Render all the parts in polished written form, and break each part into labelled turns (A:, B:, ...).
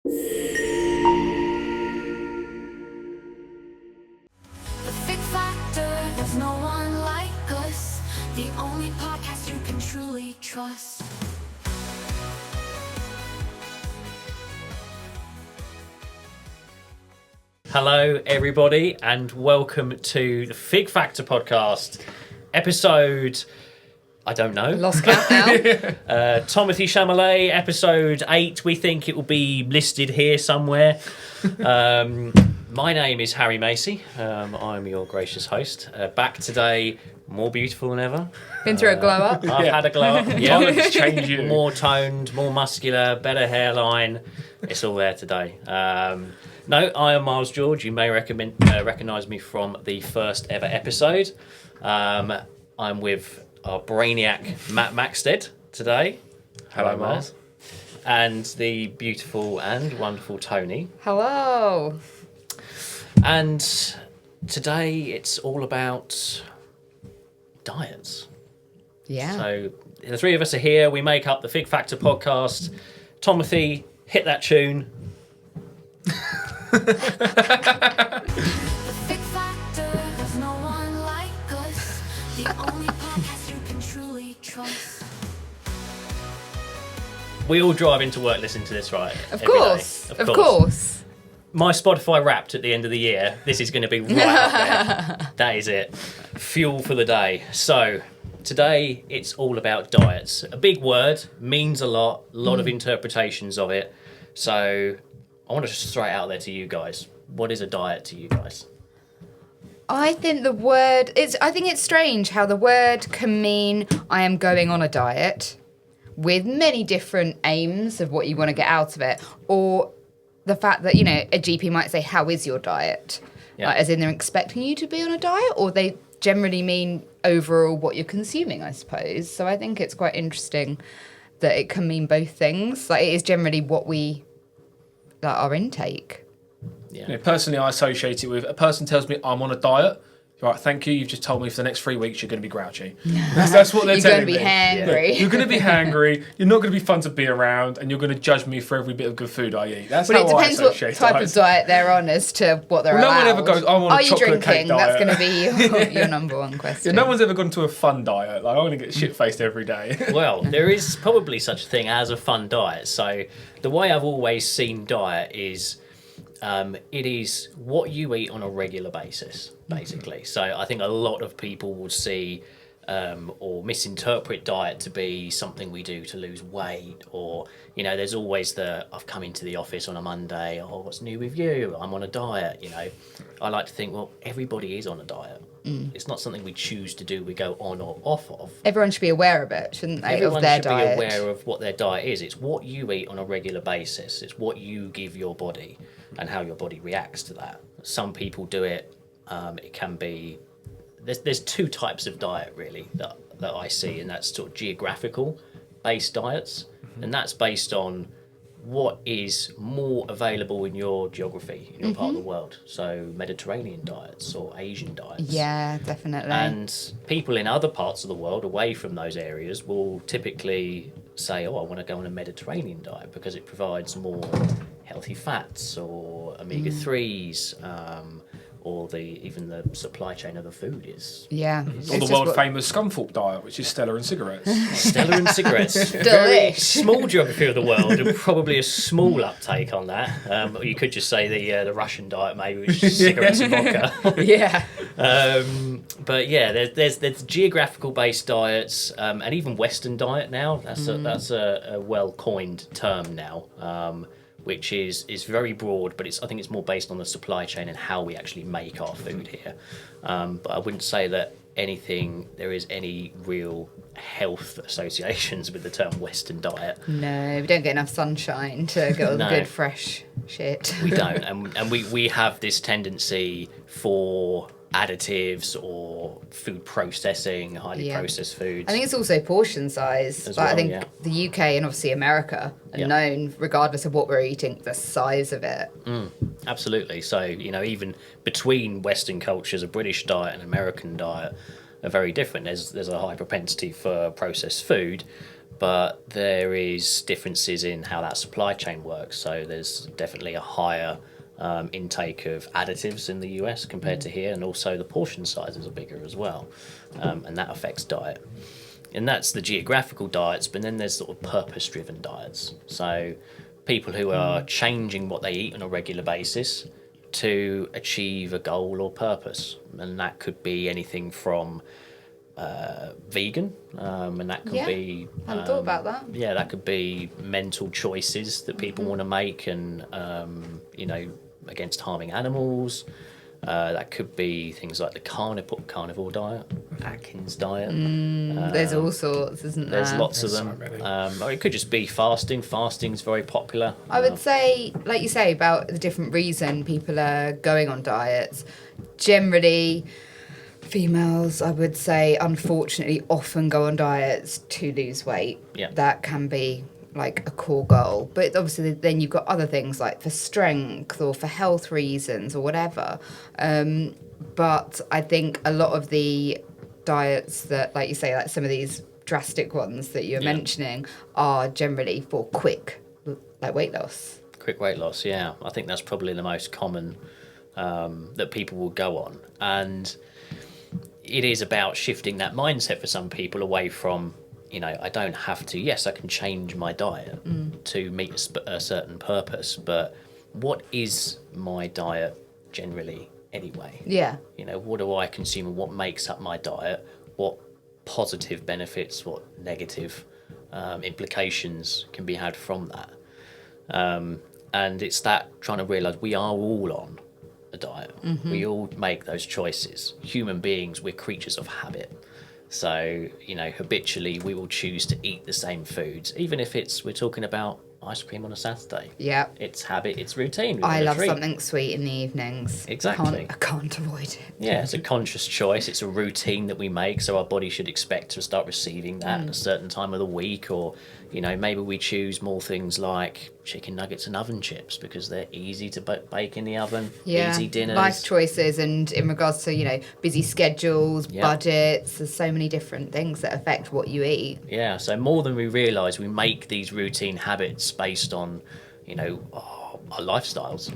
A: Fig Factor, there's no one like us. The only podcast you can truly trust.
B: Hello, everybody, and welcome to the Fig Factor podcast, episode, I don't know.
C: Lost count now.
B: Timothy Chalamet, episode 8. We think it will be listed here somewhere. My name is Harry Macy. I'm your gracious host. Back today, more beautiful than ever.
C: Been through a glow up.
B: I've had a glow up. Yeah,
D: It's changed you.
B: more toned, more muscular, better hairline. It's all there today. No, I am Miles George. You may recognise me from the first ever episode. I'm with our brainiac Matt Maxted today.
D: Hello, Miles.
B: And the beautiful and wonderful Tony.
C: Hello.
B: And today it's all about diets.
C: Yeah.
B: So the three of us are here. We make up the Fig Factor podcast. Timothy, hit that tune.
A: The Fig Factor, there's no one like us. The only podcast you can truly trust.
B: We all drive into work listening to this, right?
C: Of
B: Every day.
C: course. Of course.
B: My Spotify Wrapped at the end of the year, this is going to be right up there. That is it. Fuel for the day. So, today it's all about diets. A big word, means a lot of interpretations of it. So, I want to just throw it out there to you guys. What is a diet to you guys?
C: I think I think it's strange how the word can mean I am going on a diet with many different aims of what you want to get out of it, or the fact that, a GP might say, how is your diet?
B: Yeah.
C: Like, as in they're expecting you to be on a diet, or they generally mean overall what you're consuming, I suppose. So I think it's quite interesting that it can mean both things. Like, it is generally what our intake.
B: Yeah.
D: Personally, I associate it with a person tells me I'm on a diet. Right, thank you. You've just told me for the next 3 weeks you're going to be grouchy. That's what they're telling me.
C: You're going to be hangry.
D: You're going to be hangry. You're not going to be fun to be around, and you're going to judge me for every bit of good food I eat. That's
C: But
D: how
C: it depends
D: I
C: what
D: associate
C: type
D: diets.
C: of diet they're on as to what they're
D: Well,
C: allowed.
D: no one ever goes, "I want a
C: Are you
D: chocolate
C: drinking?
D: cake
C: That's
D: diet."
C: going to be your number one
D: Yeah,
C: question.
D: no one's ever gone to a fun diet. Like, I want to get shit-faced every day.
B: Well, there is probably such a thing as a fun diet. So the way I've always seen diet is it is what you eat on a regular basis, basically. So I think a lot of people will see or misinterpret diet to be something we do to lose weight, or there's always I've come into the office on a Monday, oh, what's new with you? I'm on a diet. I like to think, well, everybody is on a diet. It's not something we choose to do, we go on or off of.
C: Everyone should be aware of it, shouldn't they?
B: Everyone
C: of their
B: should
C: diet.
B: be aware of what their diet is. It's what you eat on a regular basis. It's what you give your body and how your body reacts to that. Some people do it. It can be. There's two types of diet really that I see, and that's sort of geographical based diets, and that's based on what is more available in your geography, in your part of the world. So Mediterranean diets or Asian diets.
C: Yeah, definitely.
B: And people in other parts of the world away from those areas will typically say, oh, I want to go on a Mediterranean diet because it provides more healthy fats or omega-3s, or even the supply chain of the food is.
C: Yeah.
D: Or the world-famous Scunthorpe diet, which is Stella and cigarettes.
B: Stella and cigarettes. Very
C: Delish.
B: small geography of the world, and probably a small uptake on that. Or you could just say the Russian diet, maybe, which is cigarettes and vodka.
C: Yeah.
B: But yeah, there's geographical based diets, and even Western diet now. That's a well coined term now, which is very broad, but I think it's more based on the supply chain and how we actually make our food here. But I wouldn't say that there is any real health associations with the term Western diet.
C: No, we don't get enough sunshine to get all the
B: No.
C: good fresh shit.
B: We don't, and we have this tendency for additives or food processing, highly processed foods.
C: I think it's also portion size.
B: As
C: Like, I
B: well,
C: think
B: yeah.
C: the UK and obviously America are known, regardless of what we're eating, the size of it.
B: Absolutely. So, even between Western cultures, a British diet and American diet are very different. There's a high propensity for processed food, but there is differences in how that supply chain works. So there's definitely a higher intake of additives in the US compared to here, and also the portion sizes are bigger as well, and that affects diet. And that's the geographical diets, but then there's sort of purpose-driven diets. So people who are changing what they eat on a regular basis to achieve a goal or purpose, and that could be anything from vegan, and that could be.
C: I hadn't thought about that.
B: Yeah, that could be mental choices that people want to make, and against harming animals. That could be things like the carnivore diet, Atkins diet.
C: There's all sorts, isn't there?
B: There's lots of
D: so
B: them.
D: many.
B: Or it could just be fasting. Fasting's very popular.
C: I would say, like you say, about the different reason people are going on diets. Generally, females, I would say, unfortunately, often go on diets to lose weight.
B: Yeah.
C: That can be like a core goal. But obviously then you've got other things like for strength or for health reasons or whatever. But I think a lot of the diets that, like you say, like some of these drastic ones that you're mentioning are generally for quick, like weight loss.
B: Quick weight loss, yeah. I think that's probably the most common that people will go on. And it is about shifting that mindset for some people away from, I don't have to. Yes, I can change my diet to meet a certain purpose, but what is my diet generally anyway?
C: Yeah.
B: What do I consume and what makes up my diet? What positive benefits, what negative implications can be had from that? And it's that trying to realise we are all on a diet. We all make those choices. Human beings, we're creatures of habit. So, habitually we will choose to eat the same foods, even if we're talking about ice cream on a Saturday.
C: Yeah.
B: It's habit, it's routine.
C: I love
B: treat.
C: something sweet in the evenings.
B: Exactly.
C: I can't avoid it.
B: Yeah, it's a conscious choice. It's a routine that we make, so our body should expect to start receiving that at a certain time of the week, or maybe we choose more things like chicken nuggets and oven chips because they're easy to bake in the oven, easy dinners.
C: Life choices, and in regards to busy schedules, budgets, there's so many different things that affect what you eat.
B: Yeah, so more than we realise, we make these routine habits based on our lifestyles.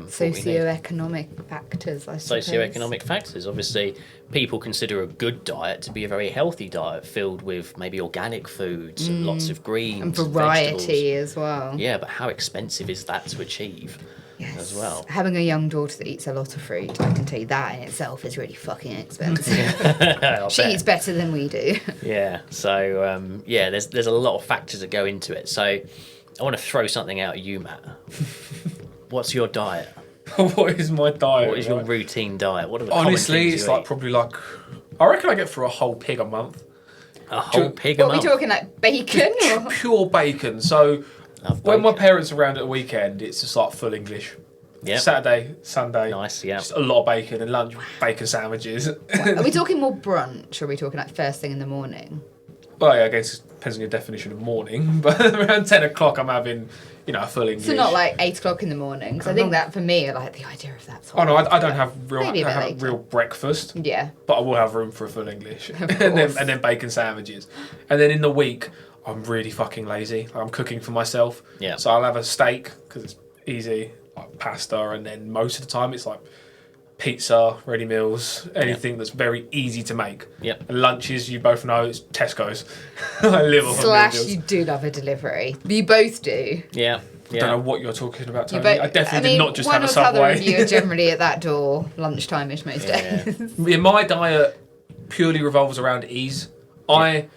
C: Socioeconomic factors, I suppose.
B: Socioeconomic factors. Obviously, people consider a good diet to be a very healthy diet filled with maybe organic foods and lots of greens
C: And
B: and
C: variety
B: vegetables.
C: as well.
B: Yeah, but how expensive is that to achieve as well?
C: Having a young daughter that eats a lot of fruit, I can tell you that in itself is really fucking expensive. She eats better than we do.
B: Yeah, so there's a lot of factors that go into it. So I want to throw something out at you, Matt. What's your diet?
D: What is my diet?
B: What is your
D: right?
B: routine diet? What are the common
D: Honestly,
B: things
D: it's
B: you
D: like
B: eat?
D: probably like, I reckon I get through a whole pig a month.
B: A whole pig a
C: What are we
B: month?
C: talking, like bacon? Or?
D: Pure bacon. So
B: Love
D: when my
B: bacon.
D: parents are around at the weekend, it's just like full English.
B: Yep.
D: Saturday, Sunday.
B: Nice, yeah.
D: Just a lot of bacon, and lunch, bacon sandwiches.
C: Are we talking more brunch, or are we talking like first thing in the morning?
D: Well, yeah, I guess it depends on your definition of morning, but around 10 o'clock I'm having, a full English.
C: So not like 8 o'clock in the morning, because I think that for me, I like the idea of that.
D: Oh no, I don't have real,
C: Maybe a bit later.
D: real breakfast,
C: Yeah.
D: but I will have room for a full English, and
C: course.
D: then bacon sandwiches, and then in the week I'm really fucking lazy. I'm cooking for myself,
B: Yeah.
D: So I'll have a steak because it's easy, like pasta, and then most of the time it's like pizza, ready meals, anything that's very easy to make.
B: Yep.
D: And lunches, you both know, it's Tesco's. I live off of meal
C: Slash,
D: deals.
C: you do love a delivery. You both do.
B: Yeah.
D: I don't know what you're talking about, Tony.
C: But,
D: I definitely did not just have a
C: one or t'other of you
D: Subway.
C: are generally at that door lunchtime-ish most
B: Yeah.
C: days.
D: Yeah, my diet purely revolves around ease. I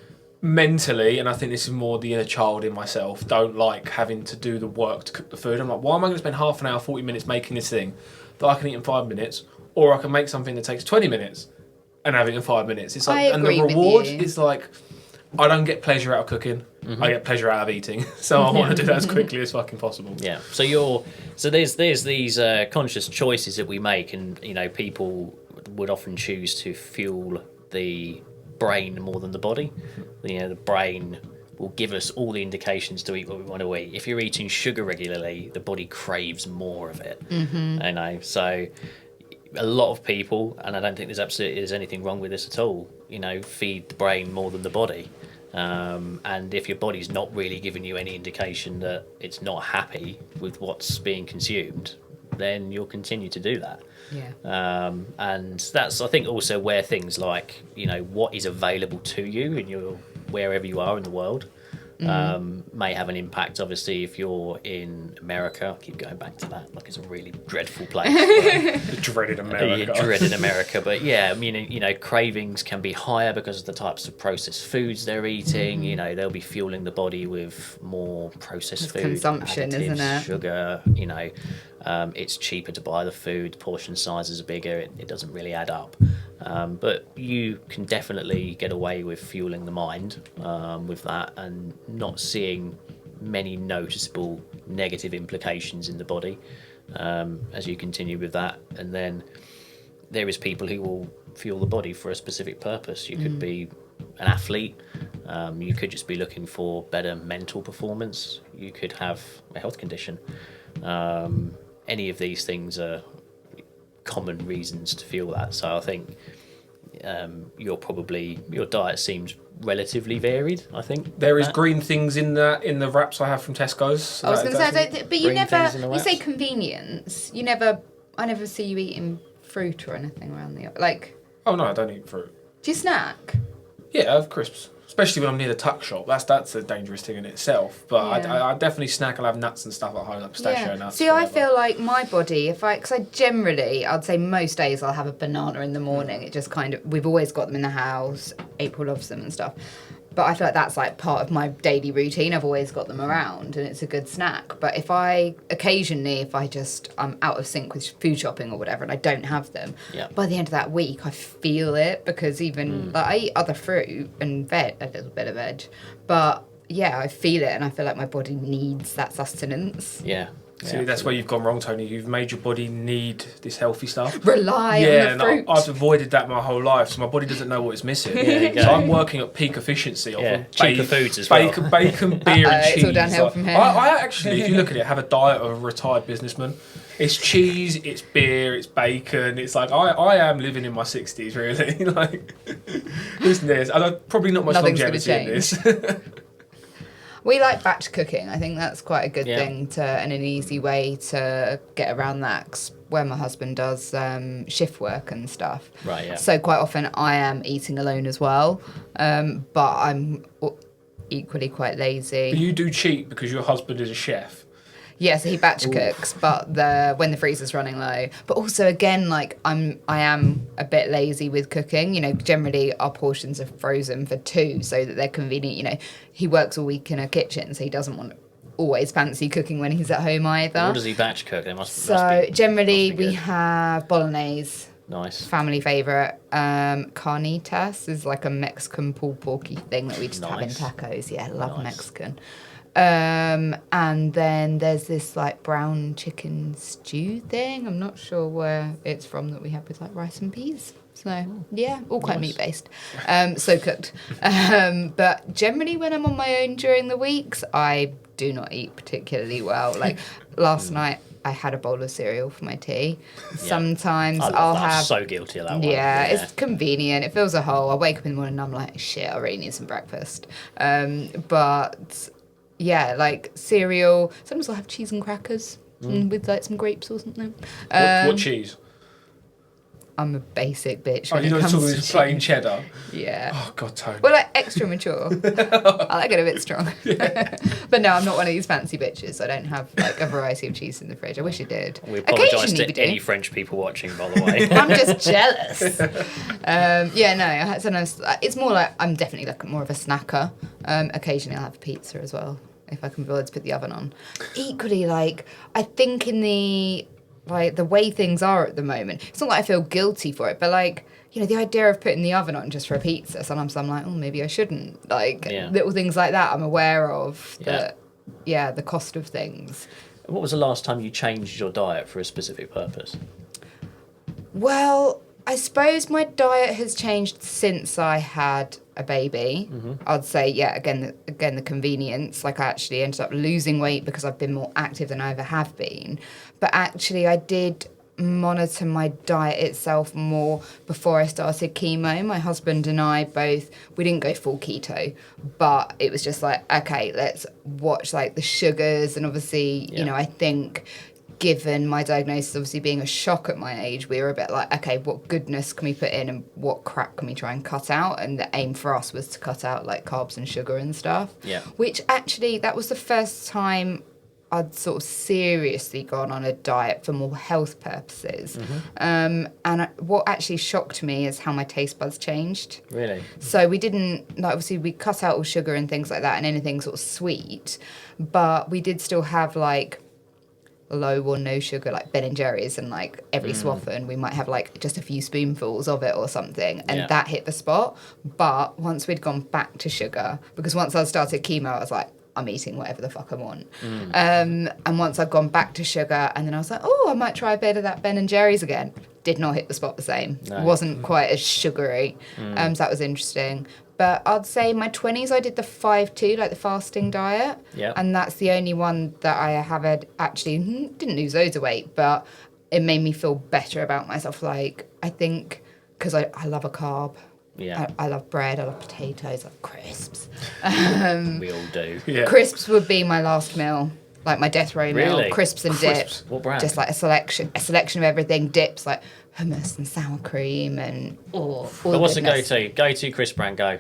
D: mentally, and I think this is more the inner child in myself, don't like having to do the work to cook the food. I'm like, why am I going to spend half an hour, 40 minutes making this thing that I can eat in 5 minutes? Or I can make something that takes 20 minutes and have it in 5 minutes. It's like,
C: I
D: and the
C: agree with
D: reward
C: you.
D: is like, I don't get pleasure out of cooking. I get pleasure out of eating. So I want to do that as quickly as fucking possible.
B: Yeah. So there's these conscious choices that we make, and people would often choose to fuel the brain more than the body. The brain will give us all the indications to eat what we want to eat. If you're eating sugar regularly, the body craves more of it. So a lot of people, and I don't think there's anything wrong with this at all, feed the brain more than the body. And if your body's not really giving you any indication that it's not happy with what's being consumed, then you'll continue to do that. And that's, I think, also where things like, what is available to you in your wherever you are in the world may have an impact. Obviously, if you're in America, I keep going back to that, like it's a really dreadful place.
D: The dreaded America.
B: Dreaded America. But yeah, I mean, cravings can be higher because of the types of processed foods they're eating. They'll be fueling the body with more processed food,
C: consumption,
B: additives,
C: isn't it?
B: sugar. It's cheaper to buy the food. Portion sizes are bigger. It doesn't really add up. But you can definitely get away with fueling the mind with that and not seeing many noticeable negative implications in the body as you continue with that. And then there is people who will fuel the body for a specific purpose. You could be an athlete. You could just be looking for better mental performance. You could have a health condition. Any of these things are common reasons to fuel that. So I think your diet seems relatively varied. I think
D: There is green things in the wraps I have from Tesco's. So
C: I was going to say, but you
B: green
C: never,
B: things in the
C: you say
B: wraps?
C: convenience. I never see you eating fruit or anything around the,
D: Oh no, I don't eat fruit.
C: do you snack?
D: Yeah, I have crisps. Especially when I'm near the tuck shop. That's a dangerous thing in itself. But
C: Yeah.
D: I definitely snack. I'll have nuts and stuff at home, like pistachio nuts.
C: See, I
D: whatever.
C: feel like my body, because I generally, I'd say most days I'll have a banana in the morning. It just we've always got them in the house. April loves them and stuff. But I feel like that's like part of my daily routine. I've always got them around and it's a good snack. But if I'm out of sync with food shopping or whatever and I don't have them, by the end of that week I feel it because even I eat other fruit and a little bit of veg. But yeah, I feel it and I feel like my body needs that sustenance.
B: Yeah.
D: See, that's where you've gone wrong, Tony. You've made your body need this healthy stuff.
C: Rely on
D: and
C: the fruit.
D: I've avoided that my whole life, so my body doesn't know what it's missing.
B: There you go.
D: So I'm working at peak efficiency.
B: Cheaper foods as well.
D: Bacon, beer, and
C: It's
D: cheese.
C: all downhill from here.
D: I actually, if you look at it, have a diet of a retired businessman. It's cheese, it's beer, it's bacon. It's like I am living in my 60s, really. Like, listen to this. I'm probably not much
C: Nothing's gonna
D: longevity in this.
C: We like batch cooking. I think that's quite a good
B: Yeah.
C: thing and an easy way to get around that. 'Cause where my husband does shift work and stuff.
B: Right, yeah.
C: So quite often I am eating alone as well, but I'm equally quite lazy.
D: But you do cheat because your husband is a chef.
C: Yeah, so he batch cooks, but when the freezer's running low. But also, again, like I am a bit lazy with cooking. Generally our portions are frozen for two, so that they're convenient. He works all week in a kitchen, so he doesn't want always fancy cooking when he's at home either.
B: What does he batch cook? They must
C: So
B: be,
C: generally
B: must be
C: we
B: good.
C: have bolognese.
B: Nice.
C: Family favourite. Carnitas is like a Mexican pulled porky thing that we just have in
B: Nice.
C: tacos. Yeah, love
B: Nice.
C: Mexican. And then there's this like brown chicken stew thing. I'm not sure where it's from that we have with like rice and peas. So yeah, all quite
B: Nice.
C: meat based. So cooked. But generally when I'm on my own during the weeks, I do not eat particularly well. Like last night I had a bowl of cereal for my tea. Sometimes
B: I love
C: I'll
B: that. I'm
C: have
B: so guilty of that one.
C: yeah, it's convenient. It fills a hole. I wake up in the morning and I'm like, shit, I really need some breakfast. But yeah, like cereal. Sometimes I'll have cheese and crackers with like some grapes or something.
D: What cheese?
C: I'm a basic bitch.
D: Oh,
C: when
D: you
C: it
D: know,
C: comes
D: talking
C: to
D: this plain
C: cheese.
D: cheddar.
C: Yeah.
D: Oh God, Tony.
C: Well, like extra mature. I like it a bit strong. But no, I'm not one of these fancy bitches. I don't have like a variety of cheese in the fridge. I wish I did.
B: We apologise
C: Occasionally we
B: to any
C: do.
B: French people watching, by the way.
C: I'm just jealous. Yeah, no. Sometimes it's more like I'm definitely like more of a snacker. Occasionally I'll have pizza as well if I can be bothered to put the oven on. Equally, like I think in the way things are at the moment, it's not like I feel guilty for it, but like the idea of putting the oven on just for a pizza. Sometimes I'm like, oh, maybe I shouldn't. Like little things like that. I'm aware of that. Yeah, the cost of things.
B: What was the last time you changed your diet for a specific purpose?
C: Well, I suppose my diet has changed since I had a baby. I'd say, again, the convenience. Like I actually ended up losing weight because I've been more active than I ever have been. But actually, I did monitor my diet itself more before I started chemo. My husband and I both, we didn't go full keto, but it was just like, okay, let's watch like the sugars. And obviously, you know, I think given my diagnosis obviously being a shock at my age, we were a bit like, okay, what goodness can we put in and what crap can we try and cut out? And the aim for us was to cut out like carbs and sugar and stuff. Yeah. Which actually, that was the first time I'd sort of seriously gone on a diet for more health purposes. And what actually shocked me is how my taste buds changed.
B: Really?
C: So we didn't, like, obviously we cut out all sugar and things like that and anything sort of sweet, but we did still have like low or no sugar, like Ben and Jerry's, and like every so often we might have like just a few spoonfuls of it or something, and that hit the spot. But once we'd gone back to sugar, because once I started chemo, I was like, I'm eating whatever the fuck I want. And once I'd gone back to sugar, and then I was like, oh, I might try a bit of that Ben and Jerry's again. Did not hit the spot the same. No. Wasn't quite as sugary. So that was interesting. But I'd say my 20s, I did the 5-2, like the fasting diet. Yeah. And that's the only one that I have actually, didn't lose loads of weight, but it made me feel better about myself. Like, I think, because I love a carb. Yeah. I love bread, I love potatoes, I love crisps.
B: We all do.
C: Yeah. Crisps would be my last meal. Like my death row meal, crisps and dip.
B: What brand?
C: Just like a selection of everything. Dips like hummus and sour cream and all.
B: But what's the go-to? Go-to crisp brand, go.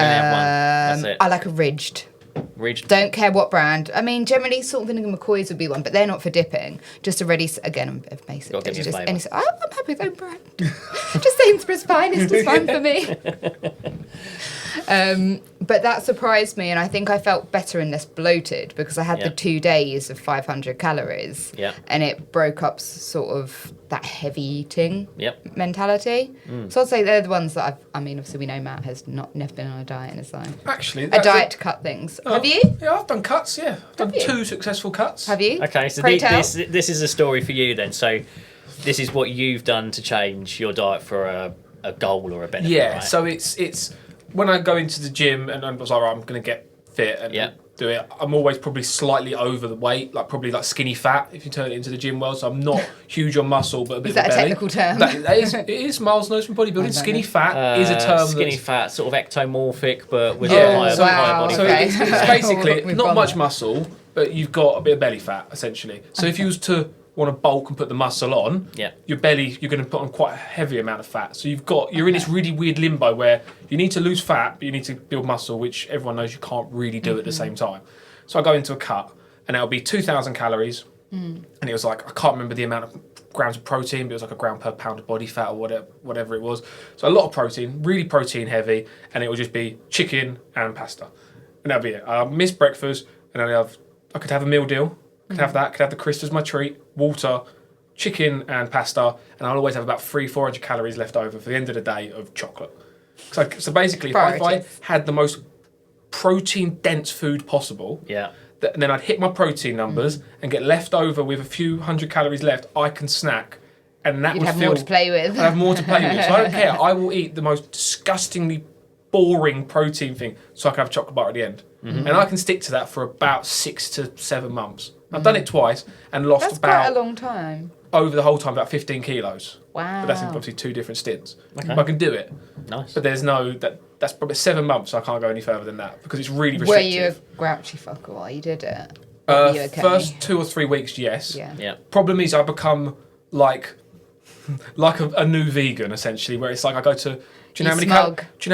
B: Have one. That's it.
C: I like a Ridged.
B: Ridged.
C: Don't care what brand. I mean, generally salt and vinegar McCoy's would be one, but they're not for dipping. Just a ready, again, I'm basic.
B: Got to give me a flavour.
C: I'm happy with own brand. Just Sainsbury's fine. It's just fine for me. But that surprised me, and I think I felt better and less bloated because I had the 2 days of 500 calories, and it broke up sort of that heavy eating mentality. So I'd say they're the ones that I mean, obviously we know Matt has never been on a diet in his life.
D: Actually,
C: a diet to cut things. Have you?
D: Yeah, I've done cuts. Yeah, I've done 2 successful cuts.
C: Have you?
B: Okay, so this is a story for you then. So this is what you've done to change your diet for a goal or a benefit.
D: Yeah,
B: right?
D: so it's when I go into the gym and I was like, right, I'm going to get fit and do it. I'm always probably slightly over the weight, like probably like skinny fat if you turn it into the gym world. So I'm not huge on muscle, but a bit
C: is that
D: of a
C: a
D: belly.
C: technical term?
D: It is. Miles knows from bodybuilding. Skinny fat is a term.
B: Skinny fat, sort of ectomorphic, but with a higher body
D: so
B: fat.
D: it's basically not much muscle, but you've got a bit of belly fat essentially. So if you was to want to bulk and put the muscle on, your belly, you're going to put on quite a heavy amount of fat. So you're in this really weird limbo where you need to lose fat, but you need to build muscle, which everyone knows you can't really do at the same time. So I go into a cut, and it'll be 2,000 calories, and it was like, I can't remember the amount of grams of protein, but it was like a gram per pound of body fat or whatever it was. So a lot of protein, really protein heavy, and it will just be chicken and pasta. And that'll be it. I'll miss breakfast, and I could have a meal deal. Could have that, could have the crisps as my treat, water, chicken and pasta, and I'll always have about 300-400 calories left over for the end of the day of chocolate. So basically, if I had the most protein-dense food possible, and then I'd hit my protein numbers and get left over with a few hundred calories left, I can snack, and that would
C: have more to play with.
D: I'd have more to play with. So I don't care. I will eat the most disgustingly boring protein thing so I can have a chocolate bar at the end. And I can stick to that for about 6 to 7 months. I've done it twice and lost
C: That's
D: about...
C: quite a long time.
D: Over the whole time, about 15 kilos.
C: Wow.
D: But that's obviously 2 different stints. Okay. But I can do it.
B: Nice.
D: But there's no... That's probably 7 months, so I can't go any further than that because it's really restrictive.
C: Were you a grouchy fucker while you did it?
D: First 2 or 3 weeks, yes.
C: Yeah.
D: Problem is I become like a new vegan, essentially, where it's like I go to... Do you know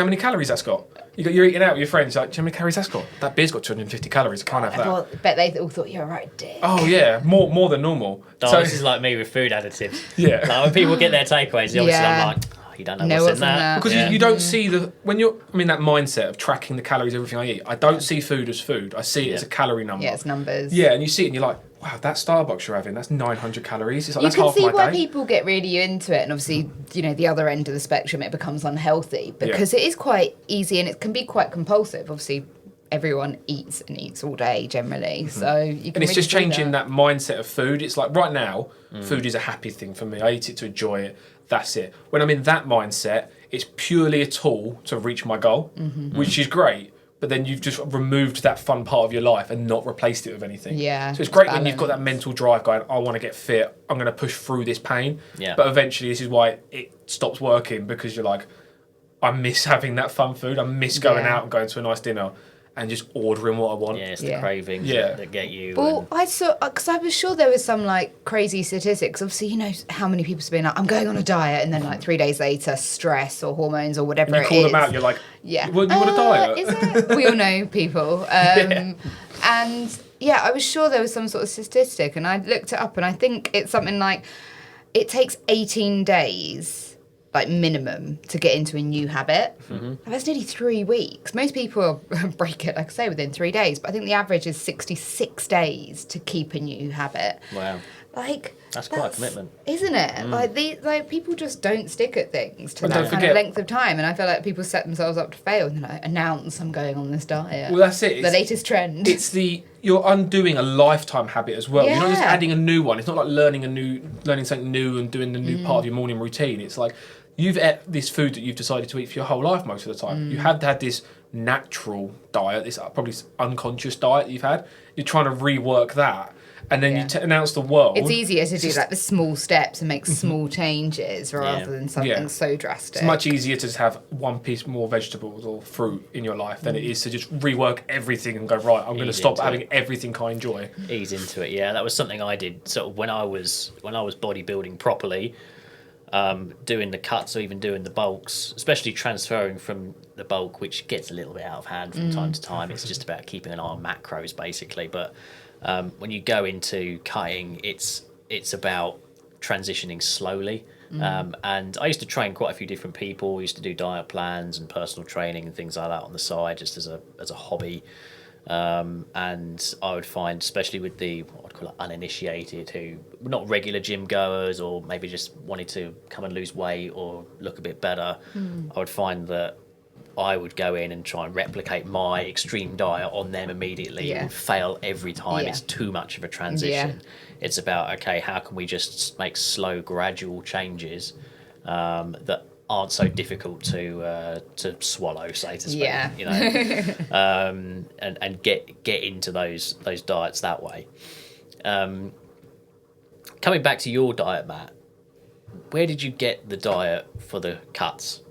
D: how many calories that's got? You're eating out with your friends, like, do you know how many calories that's got? That beer's got 250 calories, I can't have that.
C: Well, I bet they all thought you were a right dick.
D: Oh yeah, more than normal.
B: So this is like me with food additives.
D: Yeah.
B: Like when people get their takeaways, obviously I'm like, oh, you don't know what's in that.
D: Because you don't see that mindset of tracking the calories of everything I eat. I don't see food as food. I see it as a calorie number.
C: Yeah, it's numbers.
D: Yeah, and you see it and you're like, wow, that Starbucks you're having, that's 900 calories. It's like,
C: you
D: that's half my day.
C: can see why people get really into it, and obviously, the other end of the spectrum, it becomes unhealthy because it is quite easy and it can be quite compulsive. Obviously, everyone eats and eats all day generally, so you can.
D: And it's just changing that mindset of food. It's like right now, food is a happy thing for me. I eat it to enjoy it. That's it. When I'm in that mindset, it's purely a tool to reach my goal, which is great. but then you've just removed that fun part of your life and not replaced it with anything.
C: Yeah,
D: So it's great when
C: balance.
D: you've got that mental drive going, I want to get fit, I'm going to push through this pain.
B: Yeah.
D: But eventually this is why it stops working, because you're like, I miss having that fun food. I miss going
C: Yeah.
D: out and going to a nice dinner and just ordering what I want.
B: Yeah, it's the
C: Yeah.
B: cravings
D: Yeah.
B: that get you.
C: Well,
B: and-
C: I saw, because I was sure there was some like crazy statistics. Obviously, you know how many people have been like, I'm going on a diet, and then like 3 days later, stress or hormones or whatever
D: And you
C: it
D: call
C: is.
D: them out, you're like,
C: Yeah.
D: you want a diet?
C: Is it? We all know people. And yeah, I was sure there was some sort of statistic, and I looked it up, and I think it's something like it takes 18 days, like minimum, to get into a new habit. And that's nearly 3 weeks. Most people break it, like I say, within 3 days, but I think the average is 66 days to keep a new habit.
B: Wow.
C: Like
B: That's quite a commitment.
C: isn't it? Like people just don't stick at things to
D: And
C: that
D: don't
C: kind
D: forget-
C: of length of time, and I feel like people set themselves up to fail and then like, announce I'm going on this diet.
D: Well, that's it.
C: The
D: It's-
C: latest trend.
D: You're undoing a lifetime habit as well. You're not just
C: Yeah.
D: adding a new one. It's not like learning something new and doing the new part of your morning routine. It's like you've ate this food that you've decided to eat for your whole life most of the time. You have had this natural diet, this probably unconscious diet that you've had. You're trying to rework that, and then
C: Yeah.
D: you announce the world.
C: It's easier to do
D: just-
C: like the small steps and make small changes rather than something
D: Yeah.
C: so drastic.
D: It's much easier to just have one piece more vegetables or fruit in your life than it is to just rework everything and go, right, I'm going to
B: Ease
D: stop
B: into
D: having
B: it.
D: everything I enjoy.
B: Ease into it. Yeah, that was something I did sort of when I was bodybuilding properly, doing the cuts or even doing the bulks, especially transferring from the bulk, which gets a little bit out of hand from time to time. It's just about keeping an eye on macros basically. But when you go into cutting, it's about transitioning slowly. And I used to train quite a few different people. I used to do diet plans and personal training and things like that on the side, just as a hobby. And I would find, especially with the what I'd call it uninitiated, who were not regular gym goers or maybe just wanted to come and lose weight or look a bit better, I would find that I would go in and try and replicate my extreme diet on them immediately.
C: Yeah.
B: It would fail every time.
C: Yeah.
B: It's too much of a transition. It's about, okay, how can we just make slow, gradual changes that aren't so difficult to swallow, so to speak.
C: Yeah.
B: You know, and get into those diets that way. Coming back to your diet, Matt, where did you get the diet for the cuts?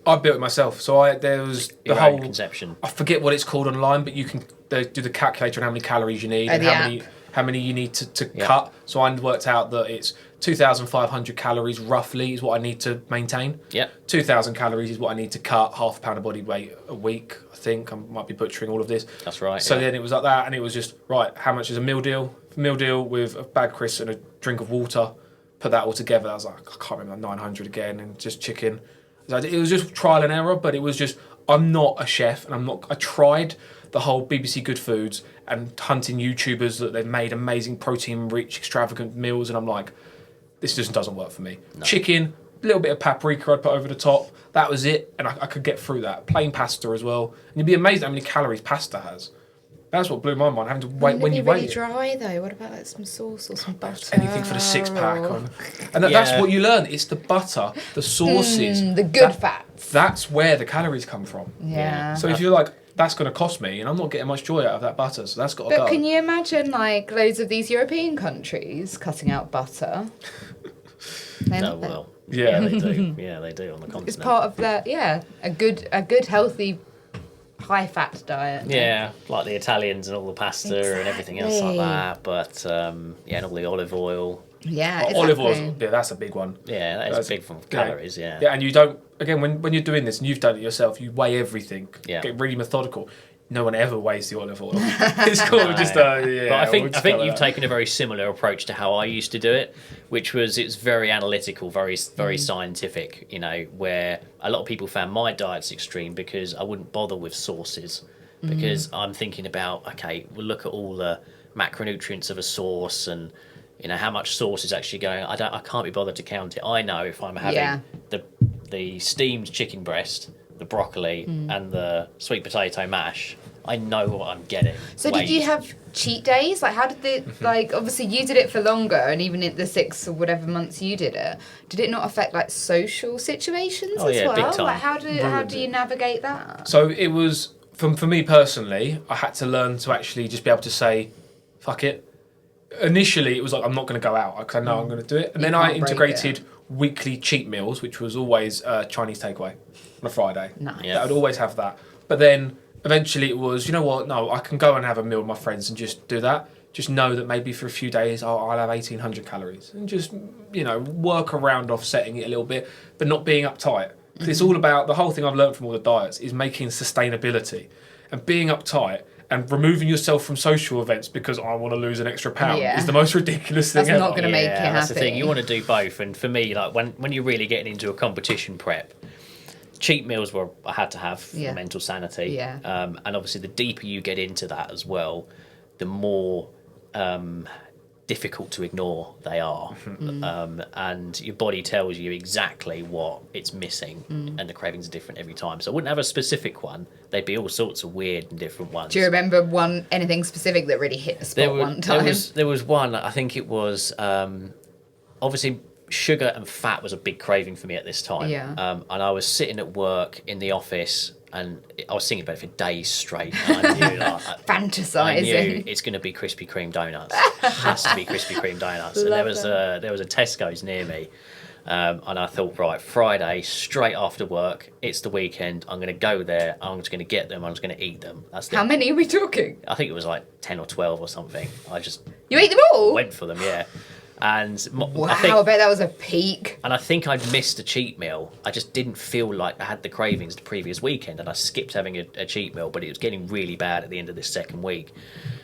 D: I built it myself. So there was the
B: Your
D: whole
B: own conception.
D: I forget what it's called online, but you can do the calculator on how many calories you need and
C: the
D: how many you need to
B: Yeah.
D: cut. So I worked out that it's 2,500 calories roughly is what I need to maintain.
B: Yeah.
D: 2,000 calories is what I need to cut, half a pound of body weight a week, I think. I might be butchering all of this.
B: That's right.
D: So
B: yeah.
D: then it was like that, and it was just, right, how much is a meal deal? Meal deal with a bag of crisps and a drink of water. Put that all together. I was like, I can't remember, 900 again, and just chicken. So it was just trial and error, but it was just, I'm not a chef, and I tried the whole BBC Good Foods and hunting YouTubers that they've made amazing protein-rich, extravagant meals, and I'm like, this just doesn't work for me. No. Chicken, a little bit of paprika I'd put over the top. That was it, and I could get through that. Plain pasta as well. And you'd be amazed how many calories pasta has. That's what blew my mind, having to wait when you
C: really
D: wait.
C: dry though. What about like some sauce or some butter?
D: Anything for the six pack.
C: or-
D: And that's
B: Yeah.
D: what you learn. It's the butter, the sauces.
C: the good fats.
D: That's where the calories come from.
C: Yeah.
D: So if you're like, that's going to cost me, and I'm not getting much joy out of that butter, so that's got to
C: But
D: go.
C: can you imagine like loads of these European countries cutting out butter? They
B: Oh,
C: love it.
B: well.
D: Yeah.
B: They do. Yeah, they do on the continent.
C: It's part of that. Yeah, a good healthy high fat diet.
B: Yeah, like the Italians and all the pasta and everything else like
C: Exactly.
B: that. But yeah, and all the olive oil.
C: Yeah,
D: Olive
C: exactly.
D: oil, yeah, that's a big one.
B: Yeah, that is
D: That's-
B: big from calories. Yeah.
D: Yeah, and you don't, again, when you're doing this, and you've done it yourself, you weigh everything.
B: Yeah.
D: Get really methodical. No one ever weighs the olive oil. It's cool, just, yeah.
B: But I
D: we'll
B: think
D: just go like
B: you've
D: that.
B: taken a very similar approach to how I used to do it, which was it's very analytical, very scientific. You know, where a lot of people found my diets extreme because I wouldn't bother with sauces because I'm thinking about, okay, we'll look at all the macronutrients of a sauce and you know how much sauce is actually going. I can't be bothered to count it. I know if I'm having the steamed chicken breast, the broccoli, and the sweet potato mash, I know what I'm getting.
C: So did you have cheat days? Like how did the like obviously you did it for longer and even in the 6 or whatever months you did it not affect like social situations
B: Oh,
C: as
B: yeah,
C: well?
B: big time.
C: Like how do
D: Ruined
C: you
D: it.
C: navigate that?
D: So it was, for me personally, I had to learn to actually just be able to say, fuck it. Initially, it was like, I'm not going to go out because I know I'm going to do it. And then I integrated weekly cheat meals, which was always Chinese takeaway on a Friday.
C: Nice.
B: Yeah.
D: I'd always have that. But then eventually it was, you know what? No, I can go and have a meal with my friends and just do that. Just know that maybe for a few days I'll have 1,800 calories and just, work around offsetting it a little bit, but not being uptight. Mm-hmm. It's all about, the whole thing I've learned from all the diets is making sustainability, and being uptight and removing yourself from social events because I want to lose an extra pound is the most ridiculous thing
C: That's
D: ever.
C: not going to make you happy.
B: That's the thing. You want to do both. And for me, like when you're really getting into a competition prep, cheat meals were I had to have for mental sanity.
C: Yeah.
B: And obviously, the deeper you get into that as well, the more difficult to ignore they are. And your body tells you exactly what it's missing, and the cravings are different every time. So I wouldn't have a specific one. They'd be all sorts of weird and different ones.
C: Do you remember anything specific that really hit the spot one time?
B: There was one, I think it was, obviously sugar and fat was a big craving for me at this time.
C: Yeah.
B: And I was sitting at work in the office, and I was thinking about it for days straight. And I knew,
C: fantasizing.
B: I knew it's going to be Krispy Kreme donuts. It has to be Krispy Kreme donuts. And there was a Tesco's near me, and I thought, right, Friday straight after work, it's the weekend. I'm going to go there. I'm just going to get them. I'm just going to eat them.
C: How many are we talking?
B: I think it was like 10 or 12 or something.
C: You ate them all?
B: Went for them, yeah. And
C: wow,
B: I
C: bet that was a peak.
B: And I think I'd missed a cheat meal. I just didn't feel like I had the cravings the previous weekend, and I skipped having a cheat meal, but it was getting really bad at the end of this second week.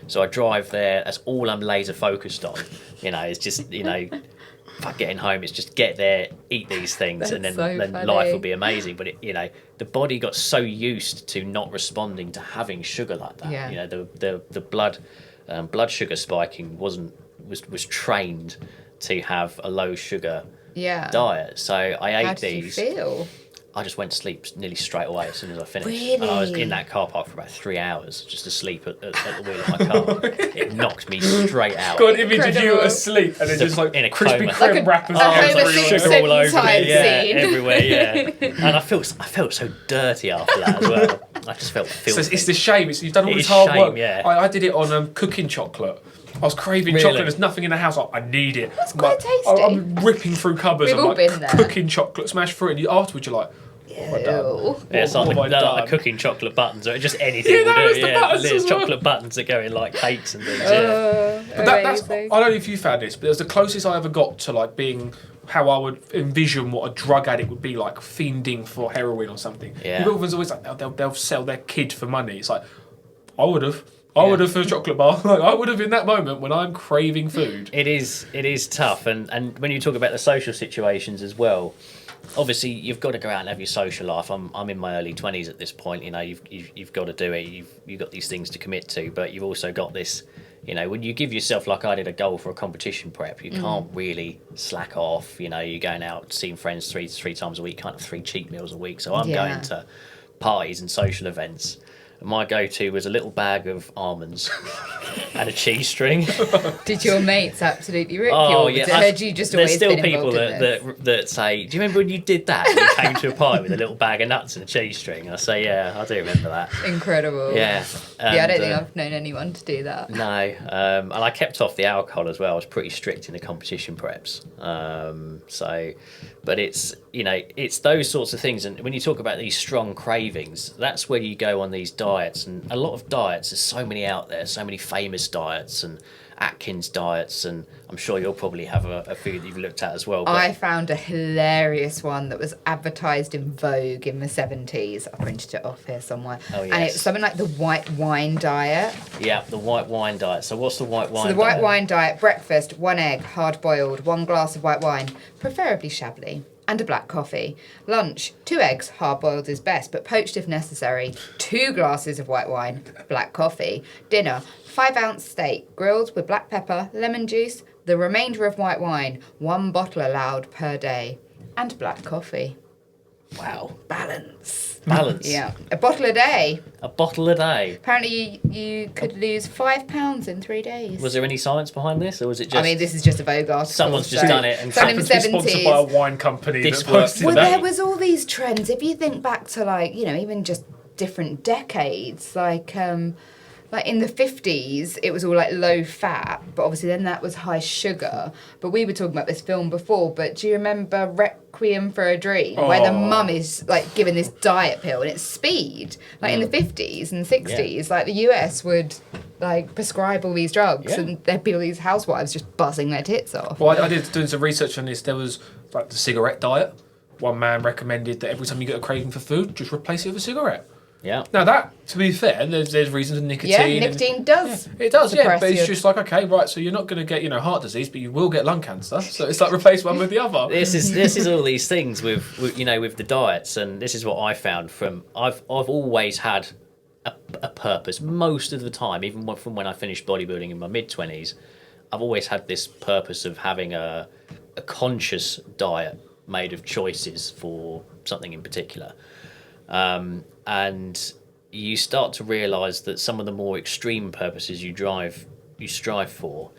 B: So I drive there. That's all I'm laser focused on. It's just, if I'm getting home, it's just get there, eat these things, and then life will be amazing. But the body got so used to not responding to having sugar like that.
C: Yeah.
B: The blood sugar spiking was trained to have a low sugar diet. So I ate
C: How did
B: these.
C: you feel?
B: I just went to sleep nearly straight away as soon as I finished.
C: Really?
B: And I was in that car park for about 3 hours just asleep at the wheel of my car. It knocked me straight out.
D: Got an image of you asleep and then just like
B: in a
D: Krispy
B: coma.
D: Kreme wrappers
B: Sugar all over
C: type
B: me,
C: scene.
B: everywhere, And I felt so dirty after that as well. I just felt filthy.
D: So it's the shame. You've done all
B: It
D: this
B: is
D: hard
B: shame,
D: work.
B: yeah.
D: I did it on cooking chocolate. I was craving
B: Really?
D: chocolate. There's nothing in the house. I need it.
C: That's quite tasty.
D: I'm ripping through cupboards.
C: We've
D: I'm
C: all been there.
D: cooking chocolate, smash fruit, and afterwards you're like, what have I done?
B: Yeah, it's like
D: What have I
B: the
D: done?
B: cooking chocolate buttons, or just anything
D: Yeah,
B: will
D: that was
B: do.
D: the buttons
B: There's
D: as well.
B: chocolate buttons that go in like cakes and things.
D: But that's, I don't know if you found this, but it was the closest I ever got to like being how I would envision what a drug addict would be like, fiending for heroin or something.
B: Yeah.
D: Everyone's always like, they'll sell their kid for money. It's like, I would have for a chocolate bar. Like I would have in that moment when I'm craving food.
B: It is tough, and when you talk about the social situations as well, obviously you've got to go out and have your social life. I'm in my early 20s at this point. You've got to do it. You've got these things to commit to, but you've also got this. When you give yourself, like I did, a goal for a competition prep, you can't really slack off. You're going out seeing friends three times a week, kind of 3 cheat meals a week. So I'm going to parties and social events. My go-to was a little bag of almonds and a cheese string.
C: Did your mates absolutely rip you?
B: Oh
C: Or
B: yeah,
C: had you just
B: there's
C: always
B: still
C: been
B: people
C: involved in this?
B: that say, "Do you remember when you did that? You came to a party with a little bag of nuts and a cheese string." And I say, "Yeah, I do remember that."
C: Incredible.
B: Yeah,
C: I don't think I've known anyone to do that.
B: No, and I kept off the alcohol as well. I was pretty strict in the competition preps. But it's those sorts of things. And when you talk about these strong cravings, that's where you go on these diets. And a lot of diets, there's so many out there, so many famous diets and Atkins diets, and I'm sure you'll probably have a few that you've looked at as well. But
C: I found a hilarious one that was advertised in Vogue in the 70s. I printed it off here somewhere.
B: Oh, yes.
C: And it's something like the white wine diet.
B: Yeah, the white wine diet. So what's the white wine diet?
C: So the white wine diet, breakfast, 1 egg, hard boiled, 1 glass of white wine, preferably Chablis, and a black coffee. Lunch, 2 eggs, hard boiled is best, but poached if necessary. 2 glasses of white wine, black coffee. Dinner, 5-ounce steak, grilled with black pepper, lemon juice, the remainder of white wine, 1 bottle allowed per day, and black coffee.
B: Wow.
C: Balance.
B: Yeah.
C: A bottle a day.
B: A bottle a day.
C: Apparently you could lose 5 pounds in 3 days.
B: Was there any science behind this, or was it just?
C: I mean, this is just a Vogue article.
B: Someone's just done it and
C: done in the
D: Happens to be sponsored by a
C: 70s.
D: wine company
B: This
D: that
B: works
D: posted
C: Well,
D: that.
C: there was all these trends. If you think back to even just different decades. Like in the 50s, it was all like low fat, but obviously then that was high sugar. But we were talking about this film before, but do you remember Requiem for a Dream, where the mum is like given this diet pill and it's speed? Like in the 50s and 60s, like the US would like prescribe all these drugs and there'd be all these housewives just buzzing their tits off.
D: Well, I did doing some research on this. There was like the cigarette diet. One man recommended that every time you get a craving for food, just replace it with a cigarette.
B: Yeah.
D: Now that, to be fair, there's reasons of nicotine.
C: Yeah, nicotine does.
D: Yeah, it does,
C: suppress
D: but it's
C: your-
D: just like, okay, right, so you're not going to get, heart disease, but you will get lung cancer. So it's like replace one with the other.
B: This is all these things with the diets, and this is what I found from I've always had a purpose most of the time, even from when I finished bodybuilding in my mid-20s. I've always had this purpose of having a conscious diet made of choices for something in particular. And you start to realise that some of the more extreme purposes you strive for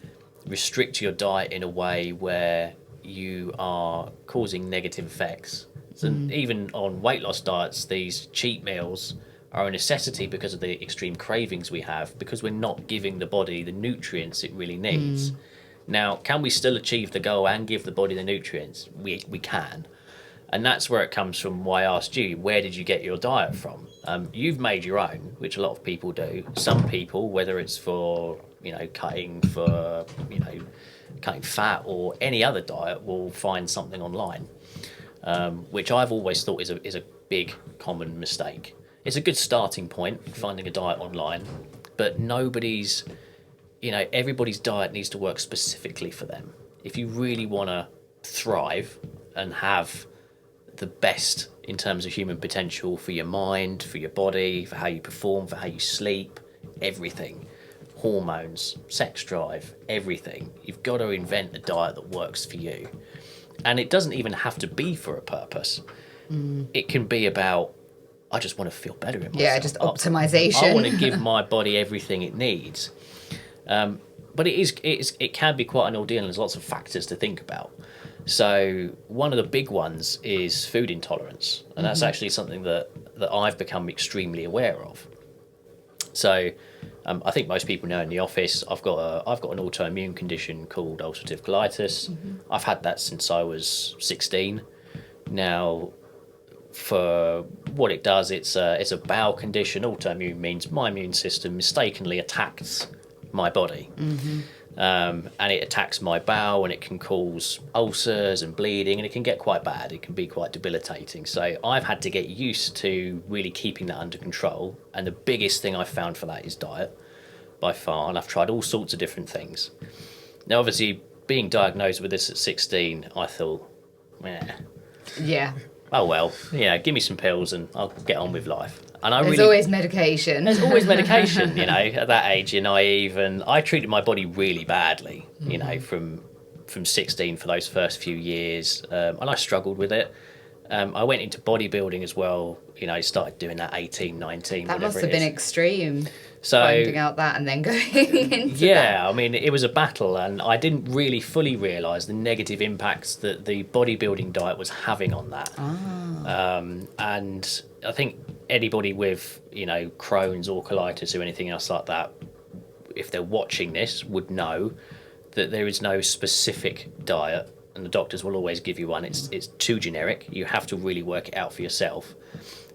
B: restrict your diet in a way where you are causing negative effects. So even on weight loss diets, these cheat meals are a necessity because of the extreme cravings we have, because we're not giving the body the nutrients it really needs. Now, can we still achieve the goal and give the body the nutrients? We can. And that's where it comes from why I asked you, where did you get your diet from? You've made your own, which a lot of people do. Some people, whether it's for, cutting fat or any other diet, will find something online, which I've always thought is a big common mistake. It's a good starting point, finding a diet online, but everybody's diet needs to work specifically for them. If you really want to thrive and have the best in terms of human potential for your mind, for your body, for how you perform, for how you sleep, everything, hormones, sex drive, everything, you've got to invent a diet that works for you. And it doesn't even have to be for a purpose. It can be about, I just want to feel better in myself.
C: Yeah, just optimization.
B: I want to give my body everything it needs. But it can be quite an ordeal, and there's lots of factors to think about. So one of the big ones is food intolerance, and that's actually something that I've become extremely aware of. So I think most people know in the office I've got an autoimmune condition called ulcerative colitis. I've had that since I was 16. Now, for what it does, it's a bowel condition. Autoimmune means my immune system mistakenly attacks my body. And it attacks my bowel, and it can cause ulcers and bleeding, and it can get quite bad. It can be quite debilitating. So I've had to get used to really keeping that under control, and the biggest thing I've found for that is diet, by far, and I've tried all sorts of different things. Now, obviously, being diagnosed with this at 16, I thought,
C: Yeah.
B: oh well, give me some pills and I'll get on with life. And
C: There's always medication.
B: There's always medication, at that age you're naive, and I treated my body really badly, from 16 for those first few years, and I struggled with it. I went into bodybuilding as well, started doing that 18, 19,
C: That
B: whatever
C: must have been extreme,
B: So
C: finding out that and then going into
B: yeah, I mean, it was a battle, and I didn't really fully realise the negative impacts that the bodybuilding diet was having on that. And I think anybody with, Crohn's or colitis or anything else like that, if they're watching this, would know that there is no specific diet, and the doctors will always give you one. It's too generic. You have to really work it out for yourself.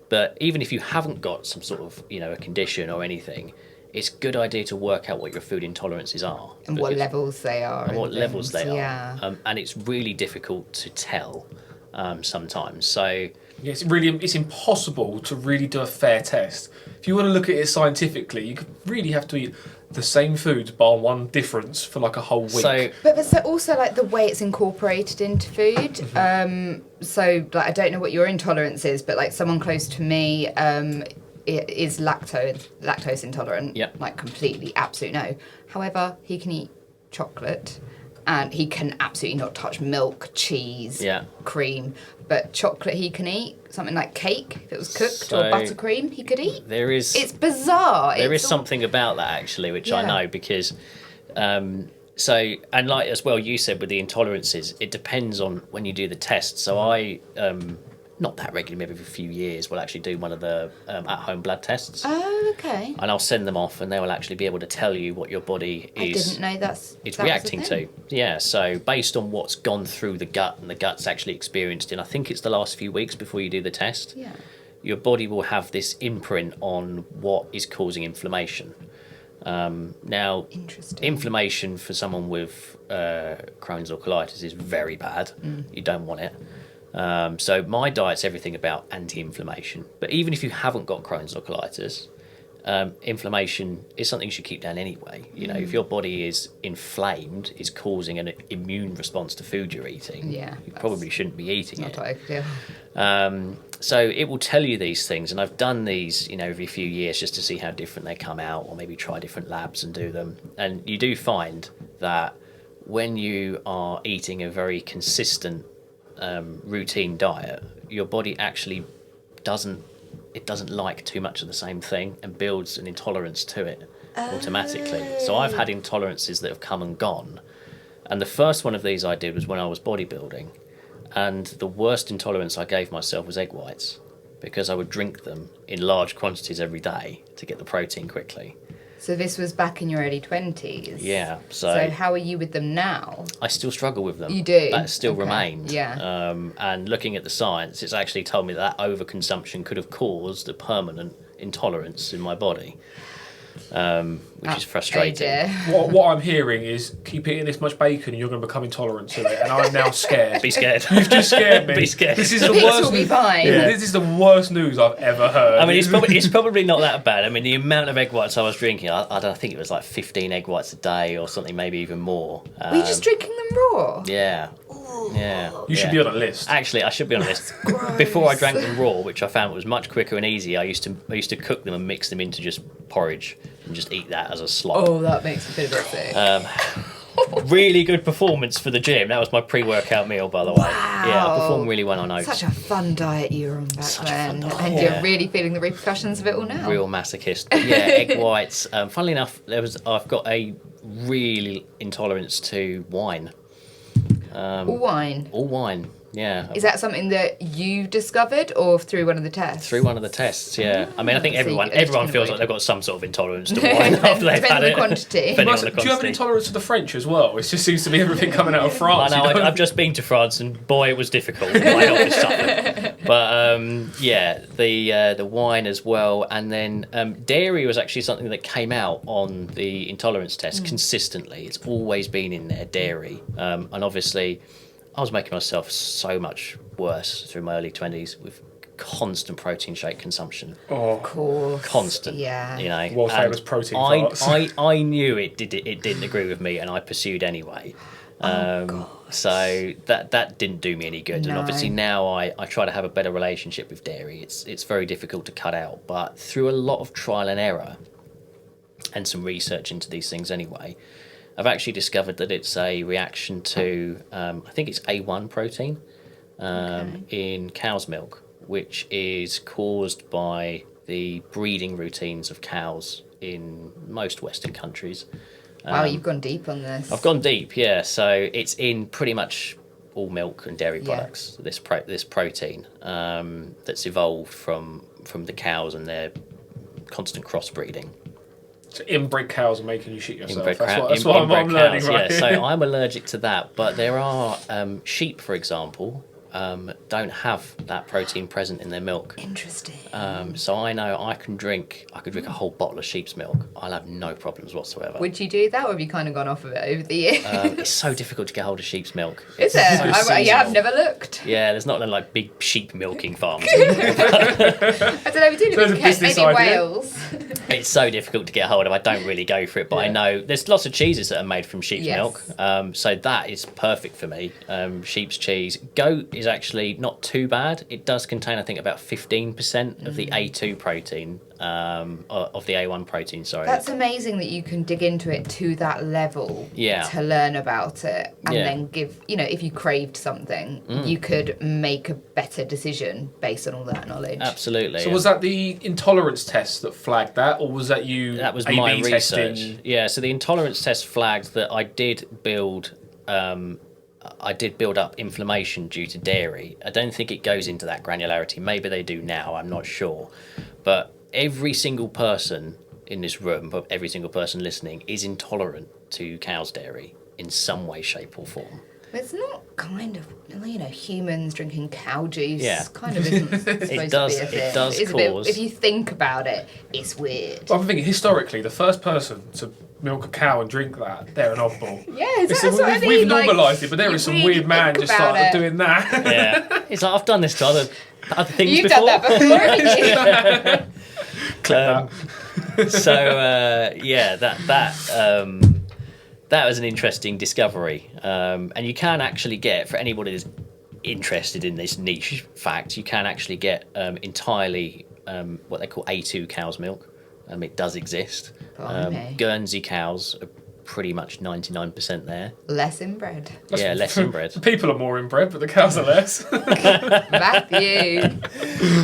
B: But even if you haven't got some sort of, a condition or anything, it's a good idea to work out what your food intolerances are.
C: and what levels they are.
B: And what levels they
C: Yeah.
B: are. And it's really difficult to tell sometimes. So
D: Yeah, it's impossible to really do a fair test. If you want to look at it scientifically, you could really have to eat the same foods bar one difference for like a whole week.
B: So
C: But there's also like the way it's incorporated into food. So like I don't know what your intolerance is, but like someone close to me is lactose intolerant.
B: Yep.
C: Like completely, absolutely no. However, he can eat chocolate, and he can absolutely not touch milk, cheese,
B: Yeah.
C: cream. But chocolate he can eat. Something like cake, if it was cooked,
B: So
C: or buttercream, he could eat.
B: there is
C: It's bizarre.
B: there
C: It's
B: is something about that actually, which I
C: Yeah.
B: know because so, and like as well you said with the intolerances, it depends on when you do the test. So not that regularly, maybe every few years, we'll actually do one of the at-home blood tests.
C: Oh, okay.
B: And I'll send them off, and they will actually be able to tell you what your body
C: I didn't know
B: is
C: that
B: reacting
C: was a
B: to.
C: thing.
B: Yeah, so based on what's gone through the gut, and the gut's actually experienced in, I think it's the last few weeks before you do the test,
C: Yeah.
B: your body will have this imprint on what is causing inflammation. Now,
C: Interesting.
B: inflammation for someone with Crohn's or colitis is very bad. You don't want it. So my diet's everything about anti-inflammation. But even if you haven't got Crohn's or colitis, inflammation is something you should keep down anyway. You know, if your body is inflamed, is causing an immune response to food you're eating,
C: Yeah,
B: you
C: that's
B: probably shouldn't be eating
C: Not
B: it.
C: what I could do.
B: So it will tell you these things, and I've done these, you know, every few years just to see how different they come out, or maybe try different labs and do them. And you do find that when you are eating a very consistent, routine diet, your body actually doesn't like too much of the same thing and builds an intolerance to it automatically. So I've had intolerances that have come and gone, and the first one of these I did was when I was bodybuilding. And the worst intolerance I gave myself was egg whites, because I would drink them in large quantities every day to get the protein quickly.
C: So this was back in your early 20s.
B: Yeah,
C: So how are you with them now?
B: I still struggle with them.
C: You do?
B: That still
C: Okay.
B: remained.
C: Yeah.
B: And looking at the science, it's actually told me that overconsumption could have caused a permanent intolerance in my body, which is frustrating.
C: Oh dear.
D: What I'm hearing is keep eating this much bacon and you're going to become intolerant to it, and I'm now scared.
B: Be scared.
D: You've just scared me.
B: Be scared.
D: This is
C: The
D: the
C: pigs
D: worst.
C: will be fine.
D: Yeah, this is the worst news I've ever heard.
B: I mean, it's probably not that bad. I mean, the amount of egg whites I was drinking, I don't think it was like 15 egg whites a day or something, maybe even more.
C: Were you just drinking them raw?
B: Yeah. Yeah.
D: You should be on a list.
B: Actually, I should be honest. Before I drank them raw, which I found was much quicker and easier, I used to cook them and mix them into just porridge and just eat that as a slop.
C: Oh, that makes me feel a bit sick.
B: Really good performance for the gym. That was my pre-workout meal, by the way. Yeah, I performed really well on oats.
C: Such a fun diet you were on back
B: Such a
C: then.
B: fun diet,
C: And
B: yeah.
C: you're really feeling the repercussions of it all now.
B: Real masochist. But yeah, egg whites. Funnily enough, I've got a real intolerance to wine.
C: All wine.
B: All wine. Yeah.
C: Is that something that you discovered or through one of the tests?
B: Through one of the tests, yeah. I mean, I think
C: So you
B: everyone
C: can
B: feels
C: avoid
B: like they've got some sort of intolerance to wine after they've
C: Depends
B: had
C: on the
B: it.
C: quantity.
B: Depending on the
D: Do you have an
B: quantity.
D: intolerance to the French as well? It just seems to be everything coming out of
B: I
D: France.
B: know,
D: you know?
B: I've just been to France, and boy, it was difficult. My health is suffering. But yeah, the wine as well, and then dairy was actually something that came out on the intolerance test consistently. It's always been in there, dairy, and obviously, I was making myself so much worse through my early 20s with constant protein shake consumption.
D: Oh,
C: Cool.
B: Constant,
C: Yeah.
B: you know.
D: World
B: and
D: famous protein farts.
B: I knew it didn't agree with me, and I pursued anyway. So that didn't do me any good, and
C: No.
B: obviously now I try to have a better relationship with dairy. It's very difficult to cut out, but through a lot of trial and error and some research into these things anyway, I've actually discovered that it's a reaction to I think it's A1 protein in cow's milk, which is caused by the breeding routines of cows in most Western countries.
C: Wow, you've gone deep on this.
B: I've gone deep, yeah. So it's in pretty much all milk and dairy
C: Yeah.
B: products. This protein that's evolved from the cows and their constant crossbreeding.
D: So inbred cows are making you shit yourself.
B: Inbred
D: That's what I'm learning,
B: cows,
D: right?
B: yeah. So I'm allergic to that, but there are sheep, for example, don't have that protein present in their milk.
C: Interesting.
B: So I know I could drink a whole bottle of sheep's milk. I'll have no problems whatsoever.
C: Would you do that, or have you kind of gone off of it over the years?
B: It's so difficult to get hold of sheep's milk.
C: Is
B: It's
C: it?
B: so
C: Yeah, I've
B: seasonal.
C: never looked.
B: Yeah, there's not like big sheep milking farms.
C: I don't know, we do
D: So
C: live
D: it's
C: in
D: a business
C: maybe
D: idea.
C: Wales.
B: It's so difficult to get hold of. I don't really go for it, but I
D: Yeah.
B: know there's lots of cheeses that are made from sheep's
C: Yes.
B: milk. So that is perfect for me. Sheep's cheese. Goat is actually not too bad. It does contain, I think, about 15% of the A2 protein, of the A1 protein, sorry.
C: That's amazing that you can dig into it to that level
B: Yeah.
C: to learn about it and
B: Yeah. Mm.
C: then give, if you craved something, you could make a better decision based on all that knowledge.
B: Absolutely.
D: So was that the intolerance test that flagged that, or was that you
B: That was
D: A/B
B: my research.
D: testing?
B: Yeah, so the intolerance test flagged that I did build I did build up inflammation due to dairy. I don't think it goes into that granularity. Maybe they do now, I'm not sure. But every single person in this room, but every single person listening, is intolerant to cow's dairy in some way, shape, or form.
C: It's not kind of, humans drinking cow juice.
B: Yeah.
C: Kind of isn't supposed
B: does-
C: to be a
B: it
C: thing.
B: does
C: It's a bit-
B: cause-
C: if you think about it, it's weird.
D: I'm thinking historically, the first person to milk a cow and drink that, they're an oddball.
C: Yeah,
D: It's-
C: that's what I mean.
D: we've
C: like,
D: normalised it, but there
C: you
D: is some
C: really
D: weird man
C: think
D: just
C: about
D: like
C: it.
D: doing that.
B: Yeah. It's like, I've done this to other things
C: You've
B: before.
C: done that before, haven't you?
B: That was an interesting discovery, and you can actually get, for anybody that's interested in this niche fact, you can actually get entirely what they call A2 cow's milk. It does exist.
C: Blimey.
B: Guernsey cows are pretty much 99% there.
C: Less inbred.
B: Yeah, less inbred.
D: The people are more inbred, but the cows are less.
C: Matthew.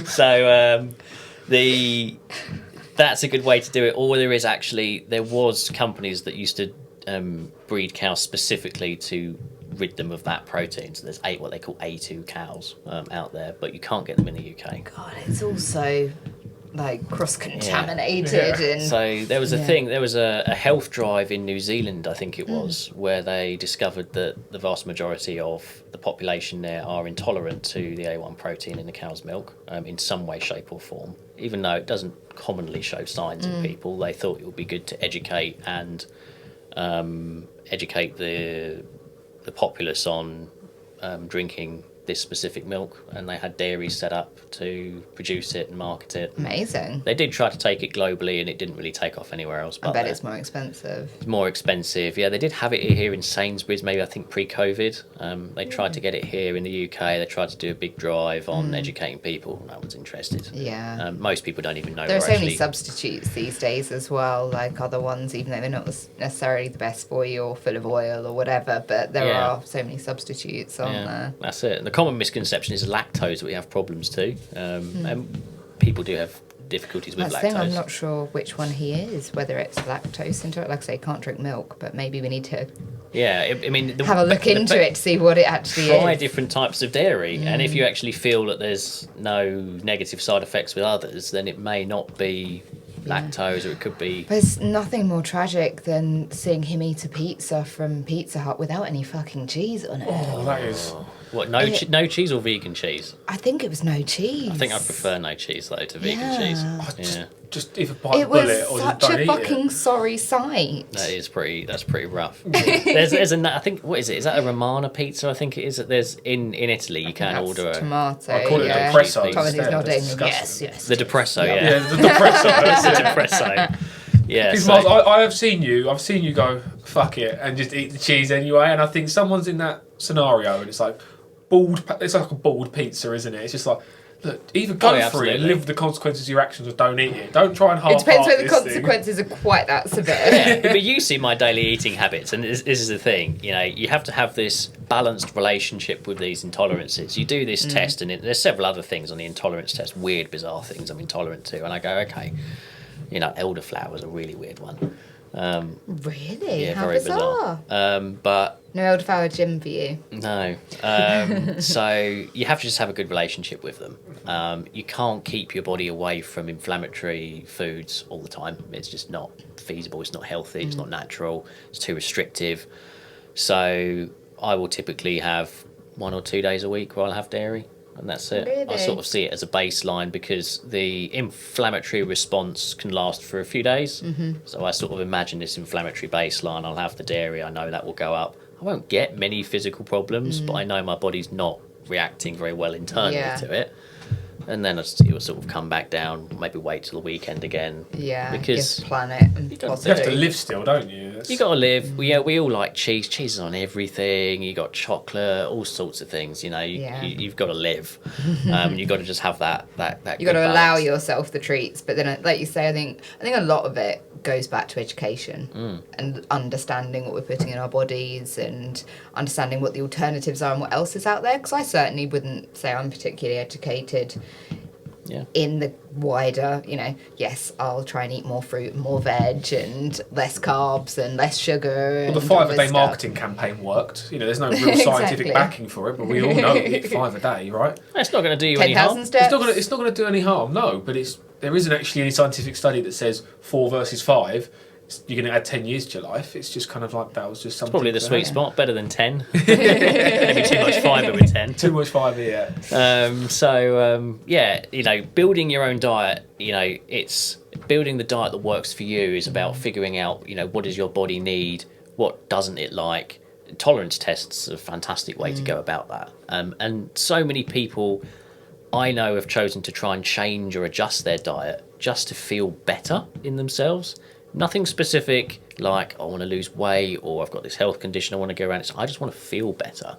B: So that's a good way to do it. Or there was companies that used to breed cows specifically to rid them of that protein. So there's what they call A2 cows out there, but you can't get them in the UK.
C: God, it's also like cross-contaminated
D: Yeah.
C: and
B: So there was a thing, there was a health drive in New Zealand, I think it was, where they discovered that the vast majority of the population there are intolerant to the A1 protein in the cow's milk in some way, shape or form. Even though it doesn't commonly show signs in people, they thought it would be good to educate and educate the populace on drinking this specific milk, and they had dairies set up to produce it and market it.
C: amazing.
B: They did try to take it globally, and it didn't really take off anywhere else.
C: I
B: But
C: bet it's more expensive.
B: it's more expensive. Yeah, they did have it here in Sainsbury's, maybe I think pre-COVID. They tried to get it here in the UK. They tried to do a big drive on educating people. No one's interested.
C: Yeah.
B: Most people don't even know.
C: There are
B: we're
C: so many
B: actually-
C: substitutes these days as well, like other ones, even though they're not necessarily the best for you or full of oil or whatever, but there
B: Yeah.
C: are so many substitutes on there.
B: That's it. The common misconception is lactose that we have problems too, and people do have difficulties with
C: That's the
B: lactose.
C: thing, I'm not sure which one he is, whether it's lactose intolerant. Like I say, can't drink milk, but maybe we need to
B: Yeah, I mean,
C: have a look into it to see what it actually
B: Try
C: is.
B: different types of dairy, and if you actually feel that there's no negative side effects with others, then it may not be lactose, or it could be.
C: There's nothing more tragic than seeing him eat a pizza from Pizza Hut without any fucking cheese on it.
D: Oh, that is.
B: What, no cheese or vegan cheese?
C: I think it was no cheese.
B: I think I prefer no cheese though to vegan
C: Yeah.
B: cheese. Yeah,
D: Just either bite
C: It
D: the bullet
C: was
D: or just
C: such
D: don't
C: a
D: eat
C: fucking
D: it.
C: sorry sight.
B: that's pretty rough. there's I think, what is it? Is that a Romana pizza? I think it is. That there's in Italy you can
C: That's
B: order a
C: tomato.
D: I call it
C: yeah.
D: depresso.
C: Tommy's
D: instead.
C: nodding.
D: It's disgusting.
C: Yes, yes.
B: the depresso.
C: Yeah.
B: Yeah,
D: Yeah, the depresso.
B: it's
D: That's
B: a
D: it.
B: depresso. Yeah,
D: Because
B: so-
D: Miles, I've seen you go fuck it and just eat the cheese anyway, and I think someone's in that scenario and it's like it's like a bald pizza, isn't it? It's just like, look, either go
B: Oh, yeah,
D: for it and
B: absolutely.
D: live with the consequences of your actions, or don't eat it. Don't try and half
C: It depends whether the
D: this thing.
C: consequences are quite that severe.
B: Yeah, but you see my daily eating habits, and this is the thing. You know, you have to have this balanced relationship with these intolerances. You do this test, and there's several other things on the intolerance test, weird, bizarre things I'm intolerant to, and I go, okay, you know, elderflower is a really weird one.
C: Really?
B: Yeah,
C: How
B: very
C: bizarre.
B: But
C: No elderflower gym for you.
B: no. So you have to just have a good relationship with them. You can't keep your body away from inflammatory foods all the time. It's just not feasible. It's not healthy. It's not natural. It's too restrictive. So I will typically have 1 or 2 days a week where I'll have dairy, and that's it. I
C: Really?
B: sort of see it as a baseline because the inflammatory response can last for a few days. So I sort of imagine this inflammatory baseline. I'll have the dairy. I know that will go up. I won't get many physical problems, but I know my body's not reacting very well internally
C: Yeah.
B: to it. And then it will sort of come back down, maybe wait till the weekend again.
C: Yeah.
B: Because
C: just plan it and
B: don't-
C: possibly.
D: You have to live still, don't you? That's-
B: you got to live. We all like cheese. Cheese is on everything. You got chocolate, all sorts of things. You know,
C: Yeah.
B: you've got to live. You've got to just have that.
C: You got to allow yourself the treats, but then, like you say, I think a lot of it goes back to education and understanding what we're putting in our bodies and understanding what the alternatives are and what else is out there. Because I certainly wouldn't say I'm particularly educated
B: Yeah.
C: in the wider, yes, I'll try and eat more fruit, more veg, and less carbs and less sugar.
D: Well, the
C: and
D: 5
C: all
D: a
C: this
D: day
C: stuff.
D: marketing campaign worked. There's no real scientific
C: Exactly.
D: backing for it, but we all know eat 5 a day, right?
B: It's not going to do you any harm.
C: 10,000 steps.
D: It's not going to do any harm, no. But there isn't actually any scientific study that says 4 versus 5. You're going to add 10 years to your life. It's just kind of like that was just something.
B: Probably the
D: to
B: sweet
D: have.
B: spot, better than 10. Maybe too much fibre with 10.
D: Too much fibre, yeah.
B: Building your own diet, it's building the diet that works for you is about figuring out, what does your body need, what doesn't it like. Tolerance tests are a fantastic way to go about that. And so many people I know have chosen to try and change or adjust their diet just to feel better in themselves. Nothing specific like I want to lose weight or I've got this health condition I want to go around. I just want to feel better.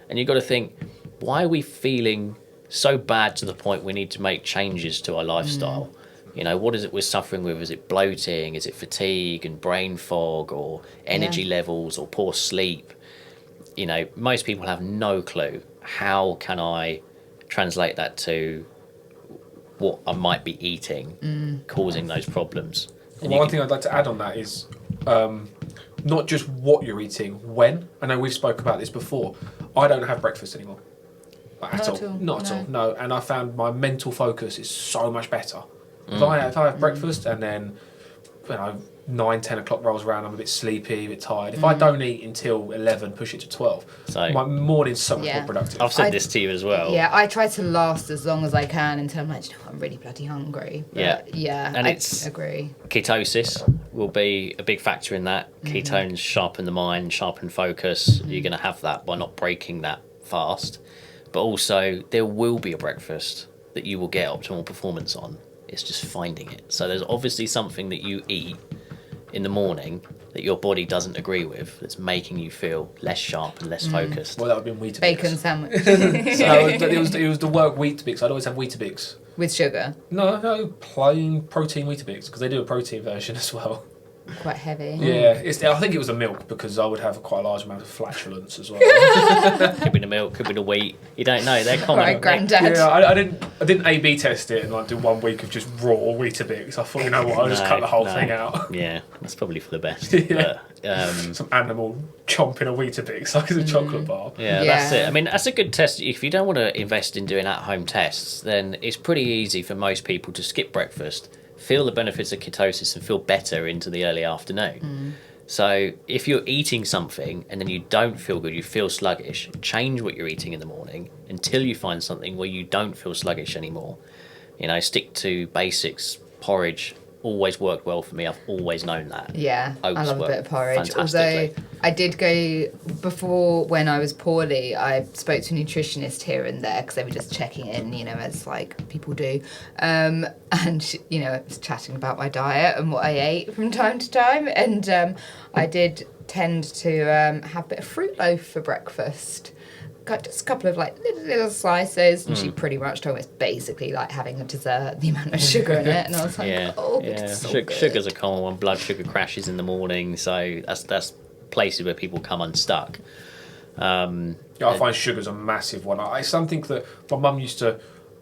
B: And you've got to think, why are we feeling so bad to the point we need to make changes to our lifestyle? What is it we're suffering with? Is it bloating? Is it fatigue and brain fog or energy levels or poor sleep? Most people have no clue. How can I translate that to what I might be eating causing those problems? And
D: One thing I'd like to add on that is not just what you're eating, when. I know we've spoke about this before. I don't have breakfast anymore. Not at all. No. And I found my mental focus is so much better. If I have breakfast and then 9-10 o'clock rolls around, I'm a bit sleepy, a bit tired. If I don't eat until 11, push it to 12,
B: So-
D: my morning's so much more productive.
B: I've said this to you as well.
C: Yeah, I try to last as long as I can until I'm like, I'm really bloody hungry. But
B: And
C: I
B: it's
C: agree.
B: ketosis will be a big factor in that. Ketones sharpen the mind, sharpen focus. You're going to have that by not breaking that fast. But also, there will be a breakfast that you will get optimal performance on. It's just finding it. So there's obviously something that you eat in the morning that your body doesn't agree with that's making you feel less sharp and less focused.
D: Well, that would have been Weetabix.
C: Bacon sandwich
D: It was the work Weetabix. I'd always have Weetabix.
C: with sugar.
D: No, plain protein Weetabix because they do a protein version as well.
C: Quite heavy.
D: Yeah, I think it was the milk because I would have quite a large amount of flatulence as well.
B: Could be the milk, could be the wheat. You don't know. They're common.
C: Right, granddad.
D: Yeah, I didn't A/B test it and like do 1 week of just raw Weetabix. I thought, you know what, I'll just cut the whole thing out.
B: Yeah, that's probably for the best.
D: Yeah.
B: But,
D: Some animal chomping a Weetabix like it's a chocolate bar.
B: yeah, that's it. I mean, that's a good test. If you don't want to invest in doing at-home tests, then it's pretty easy for most people to skip breakfast, feel the benefits of ketosis and feel better into the early afternoon. So if you're eating something and then you don't feel good, you feel sluggish, change what you're eating in the morning until you find something where you don't feel sluggish anymore. Stick to basics. Porridge always worked well for me. I've always known that.
C: Yeah, I
B: Oats
C: love a
B: work
C: bit of porridge. Although
B: fantastically.
C: I did go before when I was poorly. I spoke to a nutritionist here and there because they were just checking in, as like people do. And I was chatting about my diet and what I ate from time to time. And I did tend to have a bit of fruit loaf for breakfast. Got just a couple of like little slices, and she pretty much told me it's basically like having a dessert, the amount of sugar in it, and I was like, it's so good.
B: Sugar's a common one. Blood sugar crashes in the morning, so that's places where people come unstuck.
D: I find sugar's a massive one. It's something that my mum used to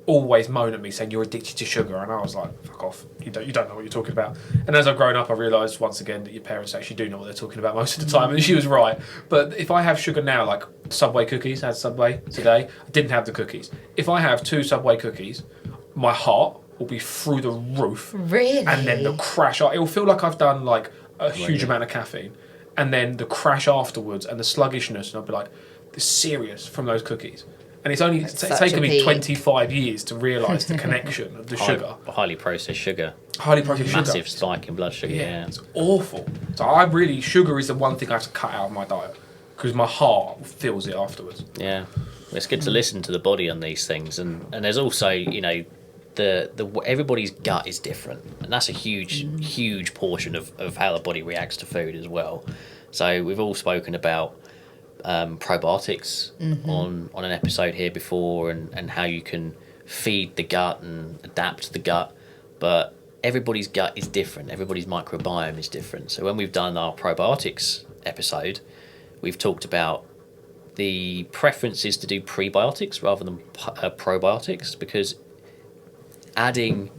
D: always moan at me saying you're addicted to sugar, and I was like, fuck off, you don't know what you're talking about. And as I've grown up, I realised once again that your parents actually do know what they're talking about most of the time, and she was right. But if I have sugar now, like Subway cookies, I had Subway today, I didn't have the cookies. If I have 2 Subway cookies, my heart will be through the roof.
C: Really?
D: And then the crash, it will feel like I've done like a huge amount of caffeine, and then the crash afterwards and the sluggishness, and I'll be like, this is serious from those cookies. And it's only taken me 25 years to realise the connection of the sugar.
B: Highly processed sugar.
D: Highly processed sugar.
B: Massive spike in blood sugar, yeah.
D: It's awful. So sugar is the one thing I have to cut out of my diet because my heart feels it afterwards.
B: Yeah. It's good to listen to the body on these things. And there's also, everybody's gut is different. And that's a huge portion of how the body reacts to food as well. So we've all spoken about probiotics on an episode here before and how you can feed the gut and adapt the gut, but everybody's gut is different, everybody's microbiome is different. So when we've done our probiotics episode, we've talked about the preferences to do prebiotics rather than probiotics, because adding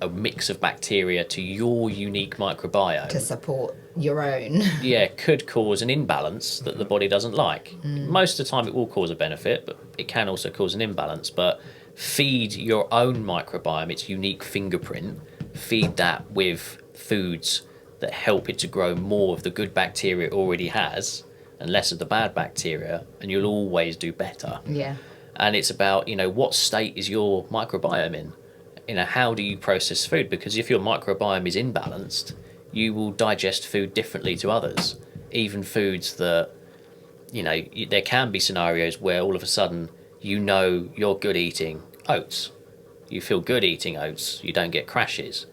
B: a mix of bacteria to your unique microbiome
C: To support your own.
B: could cause an imbalance that the body doesn't like. Most of the time it will cause a benefit, but it can also cause an imbalance. But feed your own microbiome its unique fingerprint, feed that with foods that help it to grow more of the good bacteria it already has and less of the bad bacteria, and you'll always do better.
C: Yeah.
B: And it's about, what state is your microbiome in? How do you process food? Because if your microbiome is imbalanced, you will digest food differently to others. Even foods that, there can be scenarios where all of a sudden you're good eating oats. You feel good eating oats, you don't get crashes.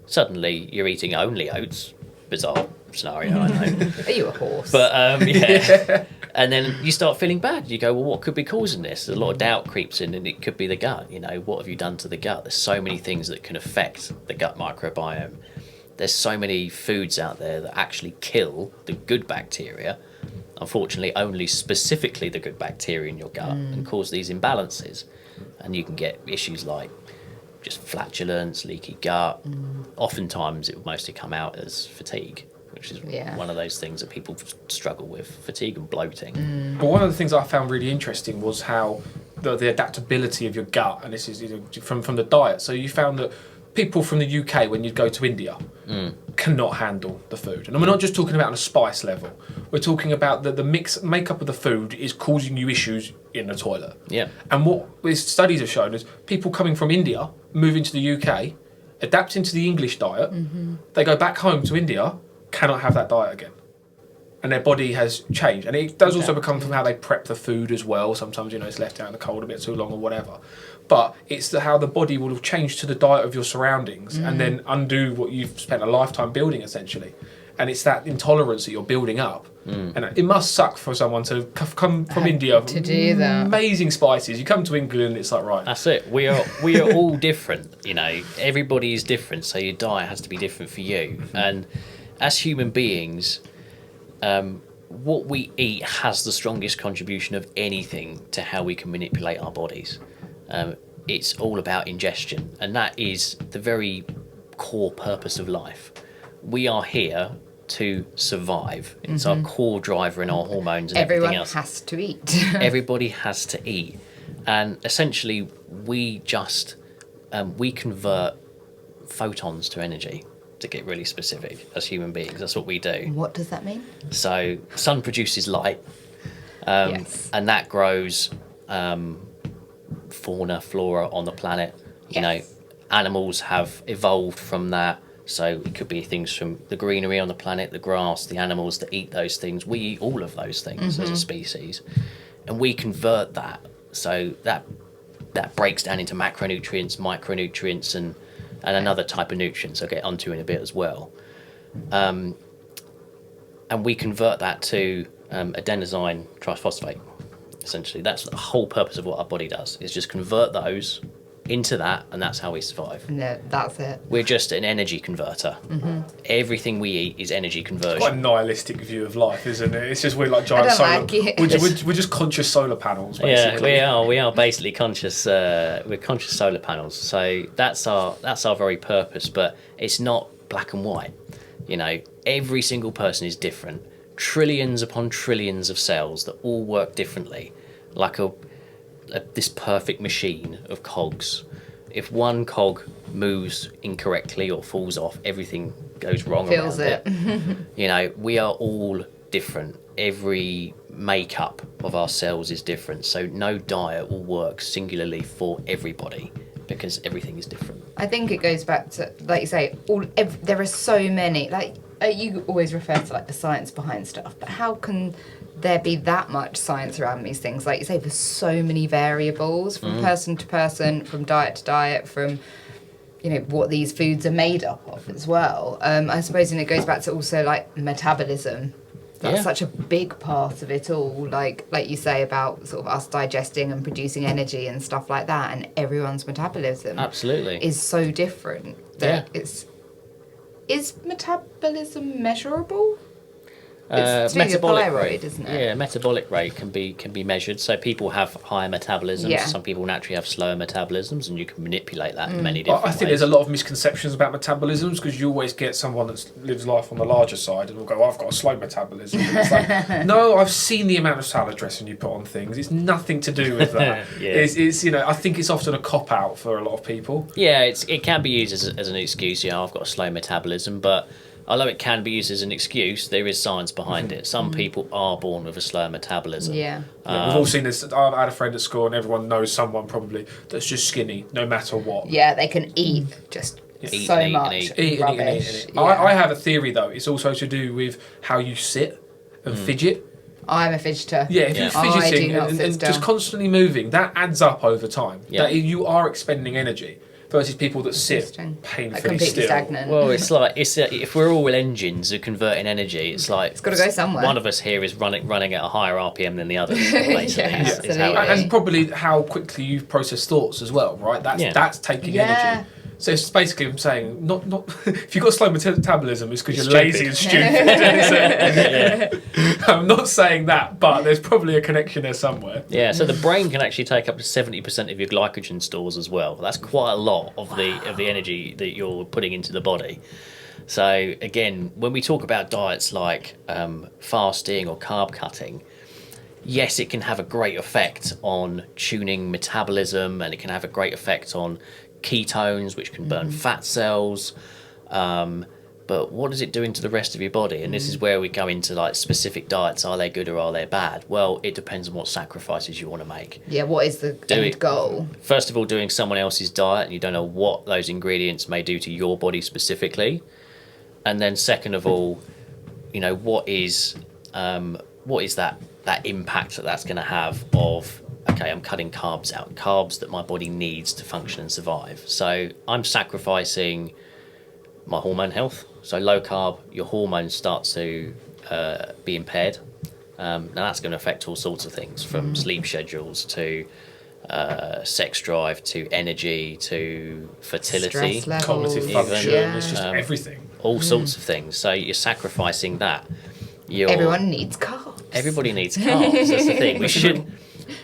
B: Suddenly you're eating only oats. Bizarre scenario, I know.
C: Are you a horse?
B: But yeah. And then you start feeling bad. You go, well, what could be causing this? A lot of doubt creeps in, and it could be the gut. What have you done to the gut? There's so many things that can affect the gut microbiome. There's so many foods out there that actually kill the good bacteria. Unfortunately, only specifically the good bacteria in your gut and cause these imbalances. And you can get issues like just flatulence, leaky gut. Oftentimes it will mostly come out as fatigue, which is one of those things that people struggle with, fatigue and bloating.
D: But one of the things I found really interesting was how the adaptability of your gut, and this is from the diet. So you found that people from the UK, when you go to India, cannot handle the food. And we're not just talking about on a spice level. We're talking about the makeup of the food is causing you issues in the toilet.
B: Yeah.
D: And what these studies have shown is people coming from India, moving to the UK, adapting to the English diet, they go back home to India, cannot have that diet again. And their body has changed. And it does also become from how they prep the food as well. Sometimes, it's left out in the cold a bit too long or whatever. But it's how the body will have changed to the diet of your surroundings and then undo what you've spent a lifetime building, essentially. And it's that intolerance that you're building up. And it must suck for someone to come from India.
C: To do that.
D: Amazing spices. You come to England, it's like, right.
B: That's it. We are all different. Everybody is different. So your diet has to be different for you. And as human beings, what we eat has the strongest contribution of anything to how we can manipulate our bodies. It's all about ingestion, and that is the very core purpose of life. We are here to survive. It's our core driver in our hormones and everything else.
C: Everyone has to eat.
B: Everybody has to eat, and essentially we just we convert photons to energy. To get really specific, as human beings, that's what we do.
C: What does that mean?
B: So, sun produces light,
C: Yes.
B: and that grows fauna, flora on the planet.
C: Yes.
B: Animals have evolved from that. So it could be things from the greenery on the planet, the grass, the animals that eat those things. We eat all of those things as a species, and we convert that. So that breaks down into macronutrients, micronutrients, and another type of nutrients I'll get onto in a bit as well. And we convert that to adenosine triphosphate, essentially. That's the whole purpose of what our body does, is just convert those into that, and that's how we survive.
C: No, that's it.
B: We're just an energy converter. Everything we eat is energy conversion.
D: Quite a nihilistic view of life, isn't it? It's just we're like giant
C: don't
D: solar.
C: like it.
D: We're just conscious solar panels, basically.
B: Yeah, we are basically conscious. We're conscious solar panels. So that's our very purpose. But it's not black and white. Every single person is different. Trillions upon trillions of cells that all work differently, like this perfect machine of cogs. If one cog moves incorrectly or falls off, everything goes wrong
C: Feels
B: around
C: it.
B: We are all different. Every makeup of our cells is different. So no diet will work singularly for everybody because everything is different.
C: I think it goes back to, like you say, there are so many. Like you always refer to like the science behind stuff, but how can there be that much science around these things? Like you say, there's so many variables from person to person, from diet to diet, from what these foods are made up of as well. I suppose, and it goes back to also like metabolism. That's such a big part of it all. Like you say about sort of us digesting and producing energy and stuff like that, and everyone's metabolism
B: Absolutely
C: is so different that is metabolism measurable? It's to do with your thyroid, isn't it?
B: Yeah, metabolic rate can be measured. So people have higher metabolisms.
C: Yeah.
B: Some people naturally have slower metabolisms, and you can manipulate that in many different
D: I
B: ways.
D: think there's a lot of misconceptions about metabolisms because you always get someone that lives life on the larger side and will go, I've got a slow metabolism. And it's like, no, I've seen the amount of salad dressing you put on things. It's nothing to do with that.
B: Yeah.
D: It's I think it's often a cop out for a lot of people.
B: Yeah, it can be used as an excuse. I've got a slow metabolism, but although it can be used as an excuse, there is science behind it. Some people are born with a slower metabolism.
C: Yeah.
D: We've all seen this. I've had a friend at school, and everyone knows someone probably that's just skinny, no matter what.
C: Yeah, they can eat just
B: Eat
C: so
B: and eat
C: much
B: and eat.
D: Eat.
C: rubbish. Yeah.
D: I have a theory though. It's also to do with how you sit and fidget.
C: I'm a fidgeter.
D: Yeah, if you're
C: I
D: fidgeting
C: do not sit
D: and just
C: still.
D: constantly moving, that adds up over time.
B: Yeah.
D: That you are expending energy versus people that sit
C: Interesting.
D: painfully
C: Completely
D: still.
C: stagnant.
B: Well, it's like if we're all engines of converting energy, it's like
C: It's gotta go somewhere.
B: One of us here is running at a higher RPM than the others. Basically,
C: Yeah,
B: is how it
C: absolutely.
B: is.
D: And probably how quickly you process thoughts as well, right? That's taking
C: Yeah.
D: energy. So it's basically I'm saying not if you've got slow metabolism, it's because you're
B: Stupid.
D: lazy and stupid. I'm not saying that, but there's probably a connection there somewhere.
B: Yeah, so the brain can actually take up to 70% of your glycogen stores as well. That's quite a lot of the energy that you're putting into the body. So again, when we talk about diets like fasting or carb cutting, yes, it can have a great effect on tuning metabolism, and it can have a great effect on ketones, which can burn fat cells. But what is it doing to the rest of your body? And this is where we go into like specific diets. Are they good or are they bad? Well, it depends on what sacrifices you want to make.
C: Yeah, what is the end
B: it.
C: goal?
B: First of all, doing someone else's diet and you don't know what those ingredients may do to your body specifically. And then second of all, what is that impact that's going to have of, okay, I'm cutting carbs out, carbs that my body needs to function and survive. So I'm sacrificing my hormone health. So low carb, your hormones start to be impaired. Now that's going to affect all sorts of things, from sleep schedules to sex drive to energy to fertility.
C: Stress levels.
D: Cognitive function,
C: Yeah.
D: it's just everything.
B: All sorts of things. So you're sacrificing that.
C: Everyone needs carbs.
B: Everybody needs carbs. That's the thing.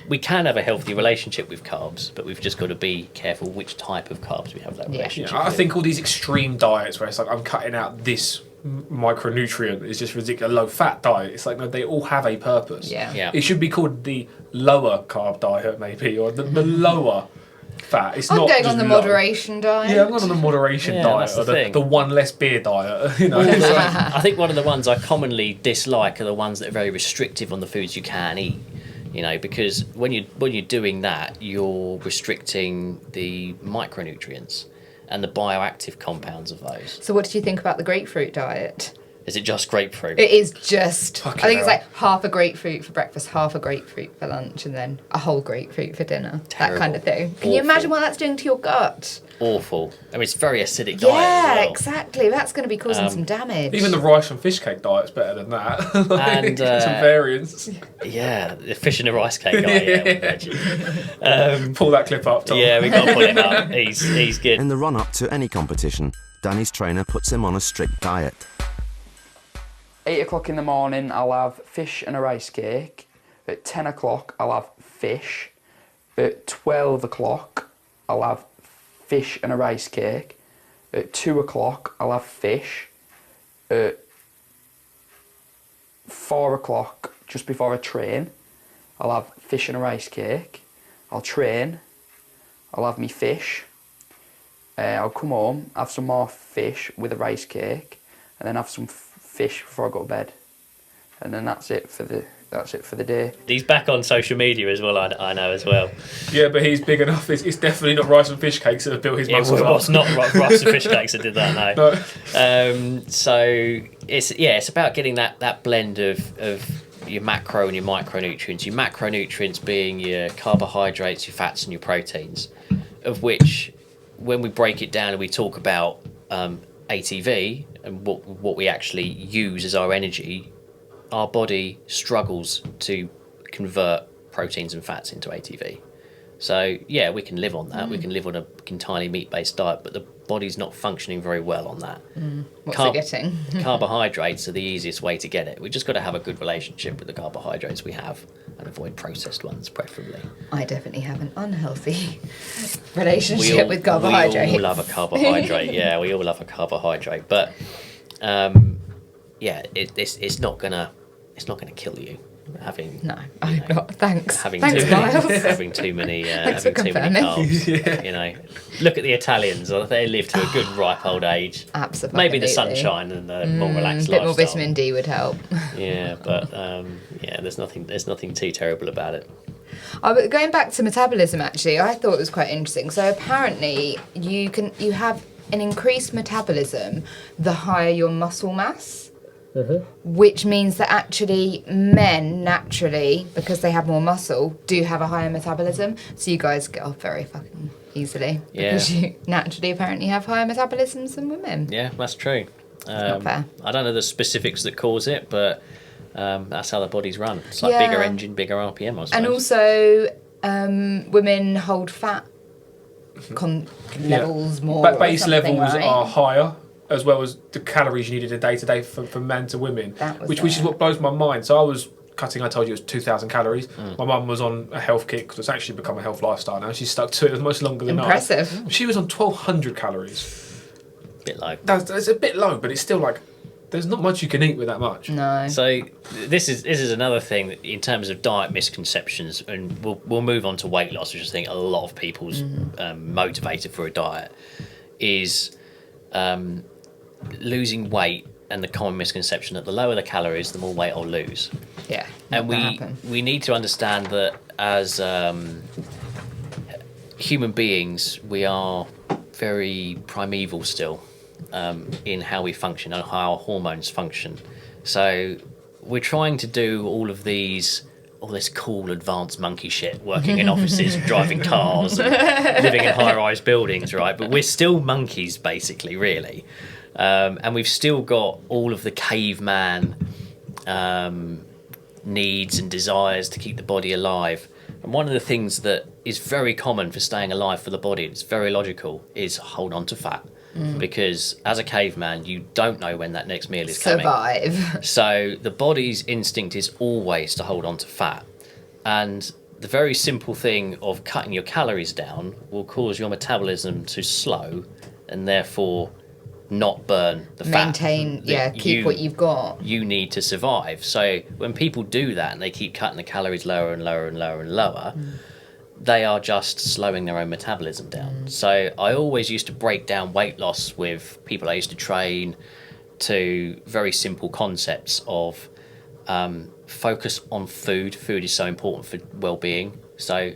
B: We can have a healthy relationship with carbs, but we've just got to be careful which type of carbs we have that relationship
D: I
B: with.
D: think all these extreme diets where it's like I'm cutting out this micronutrient is just ridiculous. A low fat diet. It's like no, they all have a purpose.
C: Yeah.
D: It should be called the lower carb diet maybe, or the lower fat. It's
C: I'm
D: not
C: going
D: just
C: on the
D: low.
C: moderation diet.
D: Yeah, I'm going on the moderation
B: Yeah,
D: diet,
B: that's the
D: or
B: thing.
D: the one less beer diet. It's like,
B: I think one of the ones I commonly dislike are the ones that are very restrictive on the foods you can eat. Because when you're doing that, you're restricting the micronutrients and the bioactive compounds of those.
C: So what did you think about the grapefruit diet?
B: Is it just grapefruit?
C: It is just,
D: Fucking
C: I think it's
D: hell.
C: like half a grapefruit for breakfast, half a grapefruit for lunch, and then a whole grapefruit for dinner. That kind of
B: Terrible.
C: thing. Can you
B: Awful.
C: imagine what that's doing to your gut?
B: Awful. I mean, it's a very acidic diet
C: Yeah,
B: as well.
C: exactly. That's going to be causing some damage.
D: even the rice and fish cake diet's better than that.
B: And,
D: some variants.
B: Yeah, the fish and the rice cake guy. Yeah,
D: Pull that clip up, Tom.
B: yeah, we got to pull it up. He's good.
E: In the run-up to any competition, Danny's trainer puts him on a strict diet.
F: 8 o'clock in the morning, I'll have fish and a rice cake. At 10 o'clock, I'll have fish. At 12 o'clock, I'll have fish and a rice cake. At 2 o'clock, I'll have fish. At 4 o'clock, just before I train, I'll have fish and a rice cake. I'll train. I'll have me fish. I'll come home, have some more fish with a rice cake, and then have some fish before I go to bed. And then that's it for the day.
B: He's back on social media as well, I know as well.
D: Yeah, but he's big enough. It's definitely not rice and fish cakes that have built his
B: It
D: muscles up.
B: was not rice and fish cakes that did that, no. So it's about getting that blend of your macro and your micronutrients. Your macronutrients being your carbohydrates, your fats, and your proteins, of which, when we break it down and we talk about ATV and what we actually use as our energy, our body struggles to convert proteins and fats into ATV. So yeah, we can live on that. We can live on a entirely meat-based diet, but the body's not functioning very well on that.
C: What's it getting?
B: Carbohydrates are the easiest way to get it. We just got to have a good relationship with the carbohydrates we have and avoid processed ones, preferably.
C: I definitely have an unhealthy relationship with carbohydrates.
B: We all love a carbohydrate. Yeah, we all love a carbohydrate, but yeah, it's not gonna kill you. Having
C: No, I'm not. Thanks.
B: having
C: Thanks,
B: too
C: Miles.
B: many, having too many
C: Thanks for
B: having too many
C: confirming.
B: carbs. You know, look at the Italians. They live to a good ripe old age.
C: Absolutely.
B: Maybe the sunshine and the more relaxed
C: A bit
B: lifestyle.
C: more vitamin D would help.
B: Yeah, but yeah, there's nothing too terrible about it.
C: But going back to metabolism, actually, I thought it was quite interesting. So apparently, you have an increased metabolism the higher your muscle mass. Which means that actually men naturally, because they have more muscle, do have a higher metabolism. So you guys get off very fucking easily because you naturally apparently have higher metabolisms than women.
B: Yeah, that's true.
C: Not fair.
B: I don't know the specifics that cause it, but that's how the bodies run. It's like bigger engine, bigger RPM, I suppose.
C: And also, women hold fat levels more.
D: But
C: or
D: base
C: something,
D: levels
C: right?
D: are higher, as well as the calories you need in a day-to-day from man to women, which is what blows my mind. So I was cutting, I told you it was 2,000 calories. My mum was on a health kick because it's actually become a health lifestyle now. She's stuck to it much longer than
C: Impressive.
D: I. She was on 1,200 calories.
B: Bit low.
D: That's a bit low, but it's still like, there's not much you can eat with that much.
C: No.
B: So this is another thing in terms of diet misconceptions, and we'll move on to weight loss, which I think a lot of people's motivated for a diet is losing weight, and the common misconception that the lower the calories, the more weight I'll lose.
C: Yeah.
B: And we need to understand that as human beings, we are very primeval still in how we function and how our hormones function. So we're trying to do all this cool advanced monkey shit, working in offices, driving cars, and living in high-rise buildings, right? But we're still monkeys, basically, really. And we've still got all of the caveman needs and desires to keep the body alive. And one of the things that is very common for staying alive for the body, it's very logical, is hold on to fat. Because as a caveman, you don't know when that next meal is coming.
C: Survive.
B: So the body's instinct is always to hold on to fat. And the very simple thing of cutting your calories down will cause your metabolism to slow and therefore not burn the fat.
C: Maintain,
B: that
C: keep what you've got.
B: You need to survive. So when people do that and they keep cutting the calories lower and lower and lower and lower, they are just slowing their own metabolism down. So I always used to break down weight loss with people I used to train to very simple concepts of focus on food. Food is so important for well-being. So,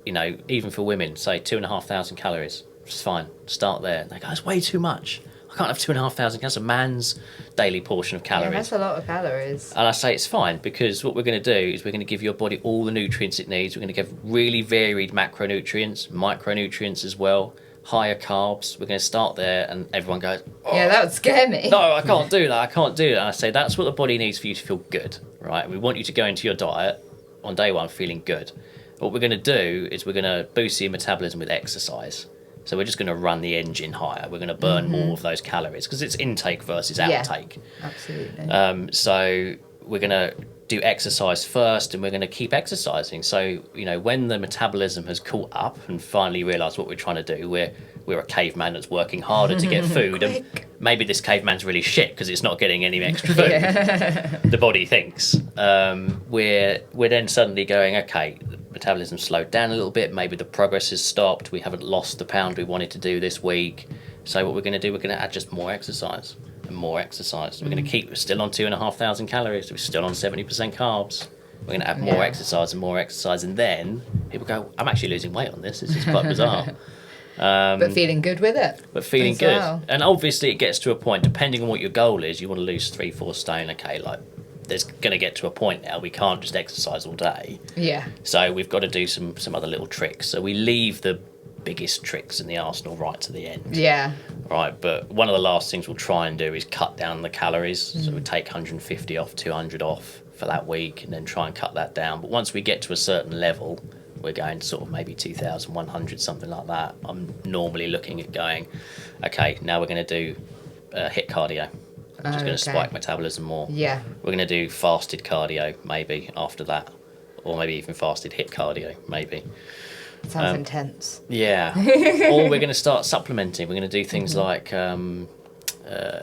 B: even for women, say 2,500 calories, which is fine. Start there. And they go, that's way too much. I can't have 2,500. That's a man's daily portion of calories.
C: Yeah, that's a lot of calories.
B: And I say it's fine because what we're going to do is we're going to give your body all the nutrients it needs. We're going to give really varied macronutrients, micronutrients as well, higher carbs. We're going to start there, and everyone goes, oh,
C: Yeah, that would scare me.
B: no, I can't do that. I can't do that. And I say that's what the body needs for you to feel good, right? We want you to go into your diet on day one feeling good. What we're going to do is we're going to boost your metabolism with exercise. So we're just going to run the engine higher. We're going to burn more of those calories because it's intake versus outtake.
C: Absolutely.
B: So we're going to do exercise first, and we're going to keep exercising. So when the metabolism has caught up and finally realised what we're trying to do, we're a caveman that's working harder to get food, and maybe this caveman's really shit because it's not getting any extra food. The body thinks. We're then suddenly going, okay, metabolism slowed down a little bit, maybe the progress has stopped, we haven't lost the pound we wanted to do this week, so what we're going to do, we're going to add just more exercise and more exercise. We're going to keep, we're still on 2,500 calories, we're still on 70% carbs, we're going to add more exercise and more exercise, and then people go, I'm actually losing weight on this is quite bizarre.
C: But feeling good with it.
B: But feeling
C: as
B: good.
C: well.
B: And obviously it gets to a point, depending on what your goal is, you want to lose 3-4 stone, okay, like there's going to get to a point now we can't just exercise all day.
C: Yeah.
B: So we've got to do some other little tricks. So we leave the biggest tricks in the arsenal right to the end.
C: Yeah.
B: Right, but one of the last things we'll try and do is cut down the calories. So we take 150 off, 200 off for that week, and then try and cut that down. But once we get to a certain level, we're going to sort of maybe 2,100, something like that, I'm normally looking at going, okay, now we're going to do HIIT cardio, which is going to spike metabolism more.
C: Yeah.
B: We're going to do fasted cardio maybe after that, or maybe even fasted HIIT cardio maybe.
C: Sounds intense.
B: Yeah. Or we're going to start supplementing. We're going to do things like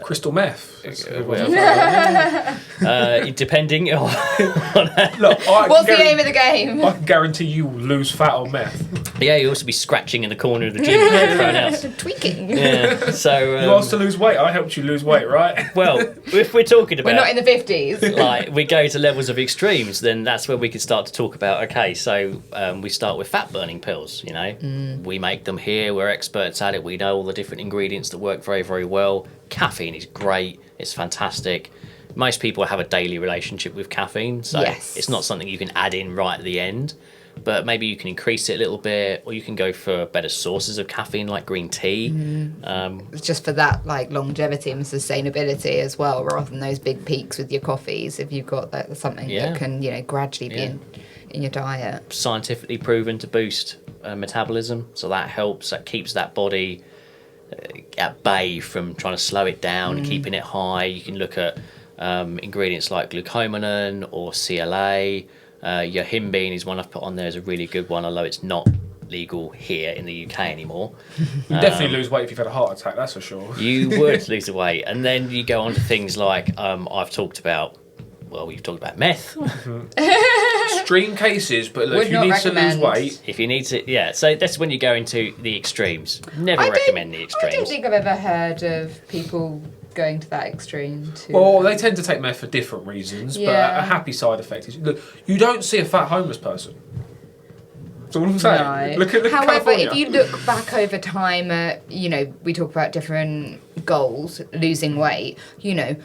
D: Crystal meth.
B: depending on
D: Look,
C: What's the aim of the game?
D: I can guarantee you will lose fat on meth.
B: yeah, you'll also be scratching in the corner of the gym thrown out.
C: Tweaking.
B: Yeah. So
D: You asked to lose weight. I helped you lose weight, right?
B: well, if we're talking about
C: We're not in the 50s.
B: like we go to levels of extremes, then that's where we can start to talk about, okay, so we start with fat burning pills, you know. We make them here, we're experts at it, we know all the different ingredients that work very, very well. Caffeine is great, it's fantastic. Most people have a daily relationship with caffeine, so
C: Yes.
B: it's not something you can add in right at the end, but maybe you can increase it a little bit, or you can go for better sources of caffeine like green tea.
C: It's just for that like longevity and sustainability as well, rather than those big peaks with your coffees. If you've got like, something
B: Yeah.
C: that can, you know, gradually be in your diet.
B: Scientifically proven to boost metabolism, so that helps, that keeps that body at bay from trying to slow it down and keeping it high. You can look at ingredients like glucomannan or CLA. Yohimbine is one I've put on there as a really good one, although it's not legal here in the UK anymore.
D: You definitely lose weight if you've had a heart attack, that's for sure.
B: You would lose the weight, and then you go on to things like I've talked about. Well, we've talked about meth.
D: Extreme cases, but look,
C: Would
D: if you
C: not
D: need to lose
C: recommend.
D: weight,
B: If you need to, yeah. So that's when you go into the extremes. Never recommend the
C: I
B: extremes.
C: don't think I've ever heard of people going to that extreme.
D: well, they tend to take meth for different reasons, but
C: Yeah.
D: a happy side effect is look, you don't see a fat homeless person. That's all I'm saying.
C: No.
D: Look at
C: However,
D: California.
C: if you look back over time at, you know, we talk about different goals, losing weight, you know,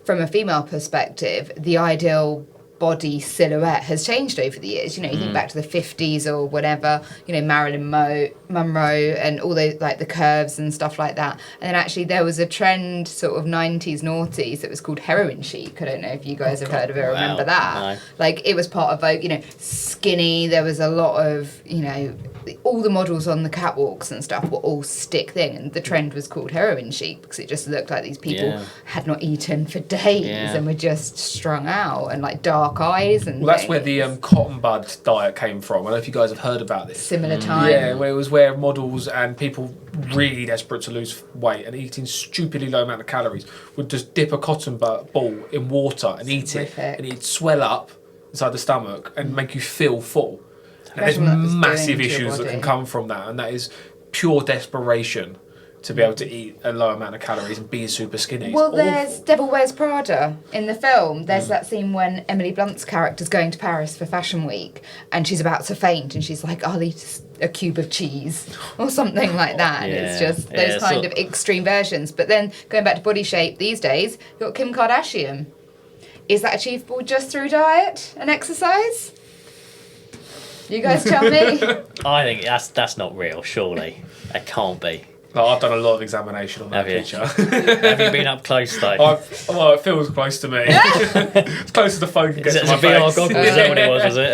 C: from a female perspective, the ideal body silhouette has changed over the years. You know, you think back to the 50s or whatever, you know, Marilyn Monroe and all those, like the curves and stuff like that. And then actually there was a trend sort of 90s, noughties that was called heroin chic. I don't know if you guys have heard of it or remember that.
B: No.
C: Like it was part of Vogue, you know, skinny. There was a lot of, you know, all the models on the catwalks and stuff were all stick thing, and the trend was called heroin chic because it just looked like these people
B: Yeah.
C: had not eaten for days
B: Yeah.
C: and were just strung out and like dark eyes and
D: well, that's where the
C: things.
D: cotton bud diet came from. I don't know if you guys have heard about this.
C: Similar time.
D: Yeah, where it was where models and people really desperate to lose weight and eating stupidly low amount of calories would just dip a cotton ball in water and eat it,
C: Horrific.
D: and it'd swell up inside the stomach and make you feel full. And there's
C: Imagine what that's
D: massive
C: doing to your
D: issues that can
C: body.
D: come from that, and that is pure desperation to be able to eat a low amount of calories and be super skinny. It's
C: Well,
D: awful.
C: there's Devil Wears Prada in the film. There's that scene when Emily Blunt's character's going to Paris for Fashion Week and she's about to faint and she's like, I'll eat a cube of cheese or something like that. And it's
B: Yeah.
C: just those
B: Yeah,
C: kind
B: so-
C: of extreme versions. But then going back to body shape these days, you've got Kim Kardashian. Is that achievable just through diet and exercise? You guys tell me.
B: I think that's not real. Surely it can't be.
D: No, I've done a lot of examination on that
B: Have you?
D: picture.
B: Have you been up close though?
D: Well, it feels close to me. As close as the phone can get
B: Is
D: to
B: it
D: my
B: a VR
D: face.
B: goggles? Is that what it was? Was it?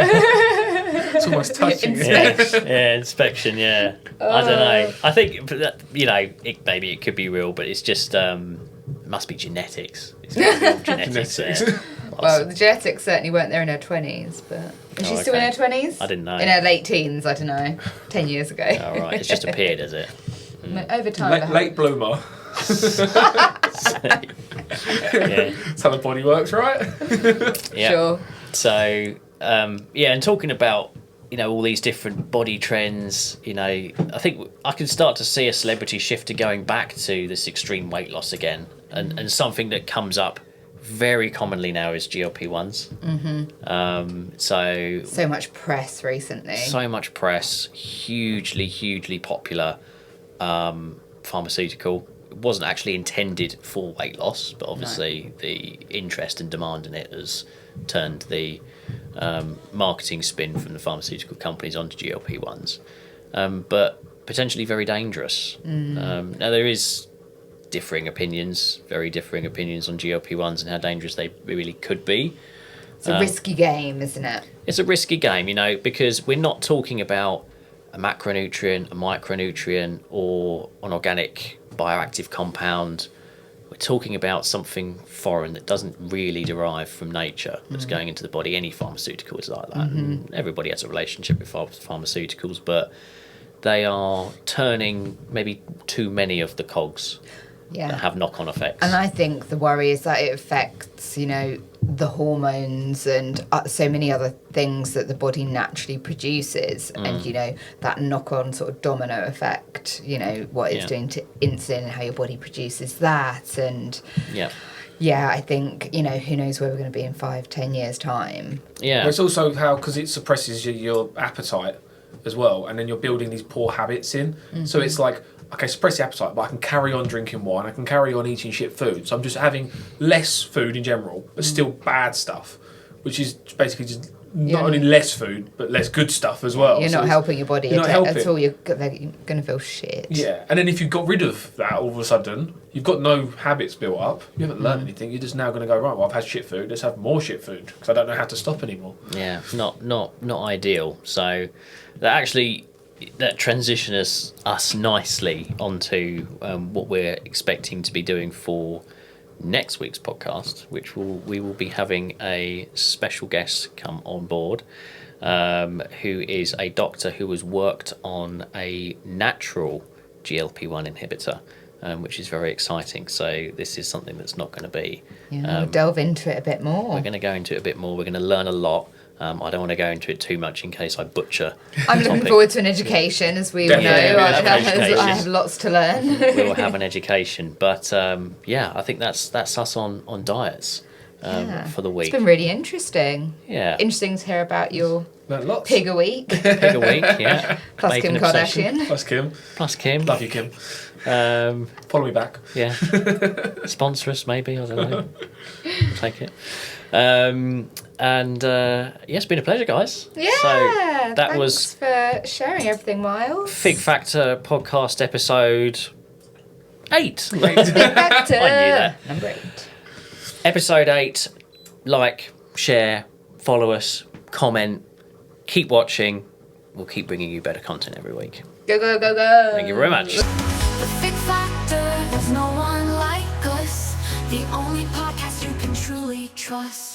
D: It's almost touching it.
B: Yeah, inspection. Yeah, I don't know. I think you know, maybe it could be real, but it's just it must be genetics. It's real genetics there.
C: Well, the genetics certainly weren't there in her 20s, but is she still in
B: okay.
C: her 20s?
B: I didn't know.
C: In her late teens, I don't know. 10 years ago.
B: All right, it's just appeared, has it?
C: Over time.
D: Late bloomer.
B: Yeah.
D: That's how the body works, right?
B: Yeah.
C: Sure.
B: So yeah, and talking about, you know, all these different body trends, you know, I think I can start to see a celebrity shift to going back to this extreme weight loss again, and something that comes up very commonly now is GLP-1s.
C: So much press recently.
B: So much press, hugely popular pharmaceutical. It wasn't actually intended for weight loss, but obviously the interest and demand in it has turned the marketing spin from the pharmaceutical companies onto GLP-1s, but potentially very dangerous. Now there is very differing opinions on GLP-1s and how dangerous they really could be.
C: It's a risky game, isn't it?
B: It's a risky game, you know, because we're not talking about a macronutrient, a micronutrient, or an organic bioactive compound. We're talking about something foreign that doesn't really derive from nature, that's going into the body. Any pharmaceutical is like that. And everybody has a relationship with pharmaceuticals, but they are turning maybe too many of the cogs that have knock-on effects.
C: And I think the worry is that it affects, you know, the hormones and so many other things that the body naturally produces, and you know, that knock-on sort of domino effect, you know, what it's doing to insulin and how your body produces that. And I think, you know, who knows where we're going to be in 5-10 years time.
D: Well, it's also how, because it suppresses your appetite as well, and then you're building these poor habits in. So it's like, okay, suppress the appetite, but I can carry on drinking wine, I can carry on eating shit food. So I'm just having less food in general, but still bad stuff, which is basically just not only less food, but less good stuff as well.
C: You're not helping your body at all. You're going to feel shit.
D: Yeah, and then if you've got rid of that all of a sudden, you've got no habits built up, you haven't learned anything, you're just now going to go, right, well, I've had shit food, let's have more shit food, because I don't know how to stop anymore.
B: Yeah, not ideal. So that transitions us nicely onto what we're expecting to be doing for next week's podcast, which we will be having a special guest come on board, who is a doctor who has worked on a natural GLP-1 inhibitor, which is very exciting. So this is something that's not going to be...
C: we'll delve into it a bit more.
B: We're going to go into it a bit more. We're going to learn a lot. I don't want to go into it too much in case I butcher.
C: I'm looking forward to an education, as we all know. I have lots to learn.
B: We will have an education, but I think that's us on diets for the week.
C: It's been really interesting.
B: Yeah,
C: interesting to hear about your pig a week.
B: Pig a week, yeah.
C: Plus
B: Bacon
C: Kim
B: obsession.
C: Kardashian.
B: Plus Kim.
D: Love you, Kim. Follow me back.
B: Yeah. Sponsor us, maybe. I don't know. We'll take it. It's been a pleasure, guys.
C: Yeah,
B: so
C: thanks was for sharing everything, Miles.
B: Fig Factor podcast episode 8.
C: Fig Factor.
B: I knew that.
C: Number 8.
B: Episode 8. Like, share, follow us, comment, keep watching. We'll keep bringing you better content every week.
C: Go, go, go, go.
B: Thank you very much.
A: The Fig Factor, there's no one like us. The only podcast you can truly trust.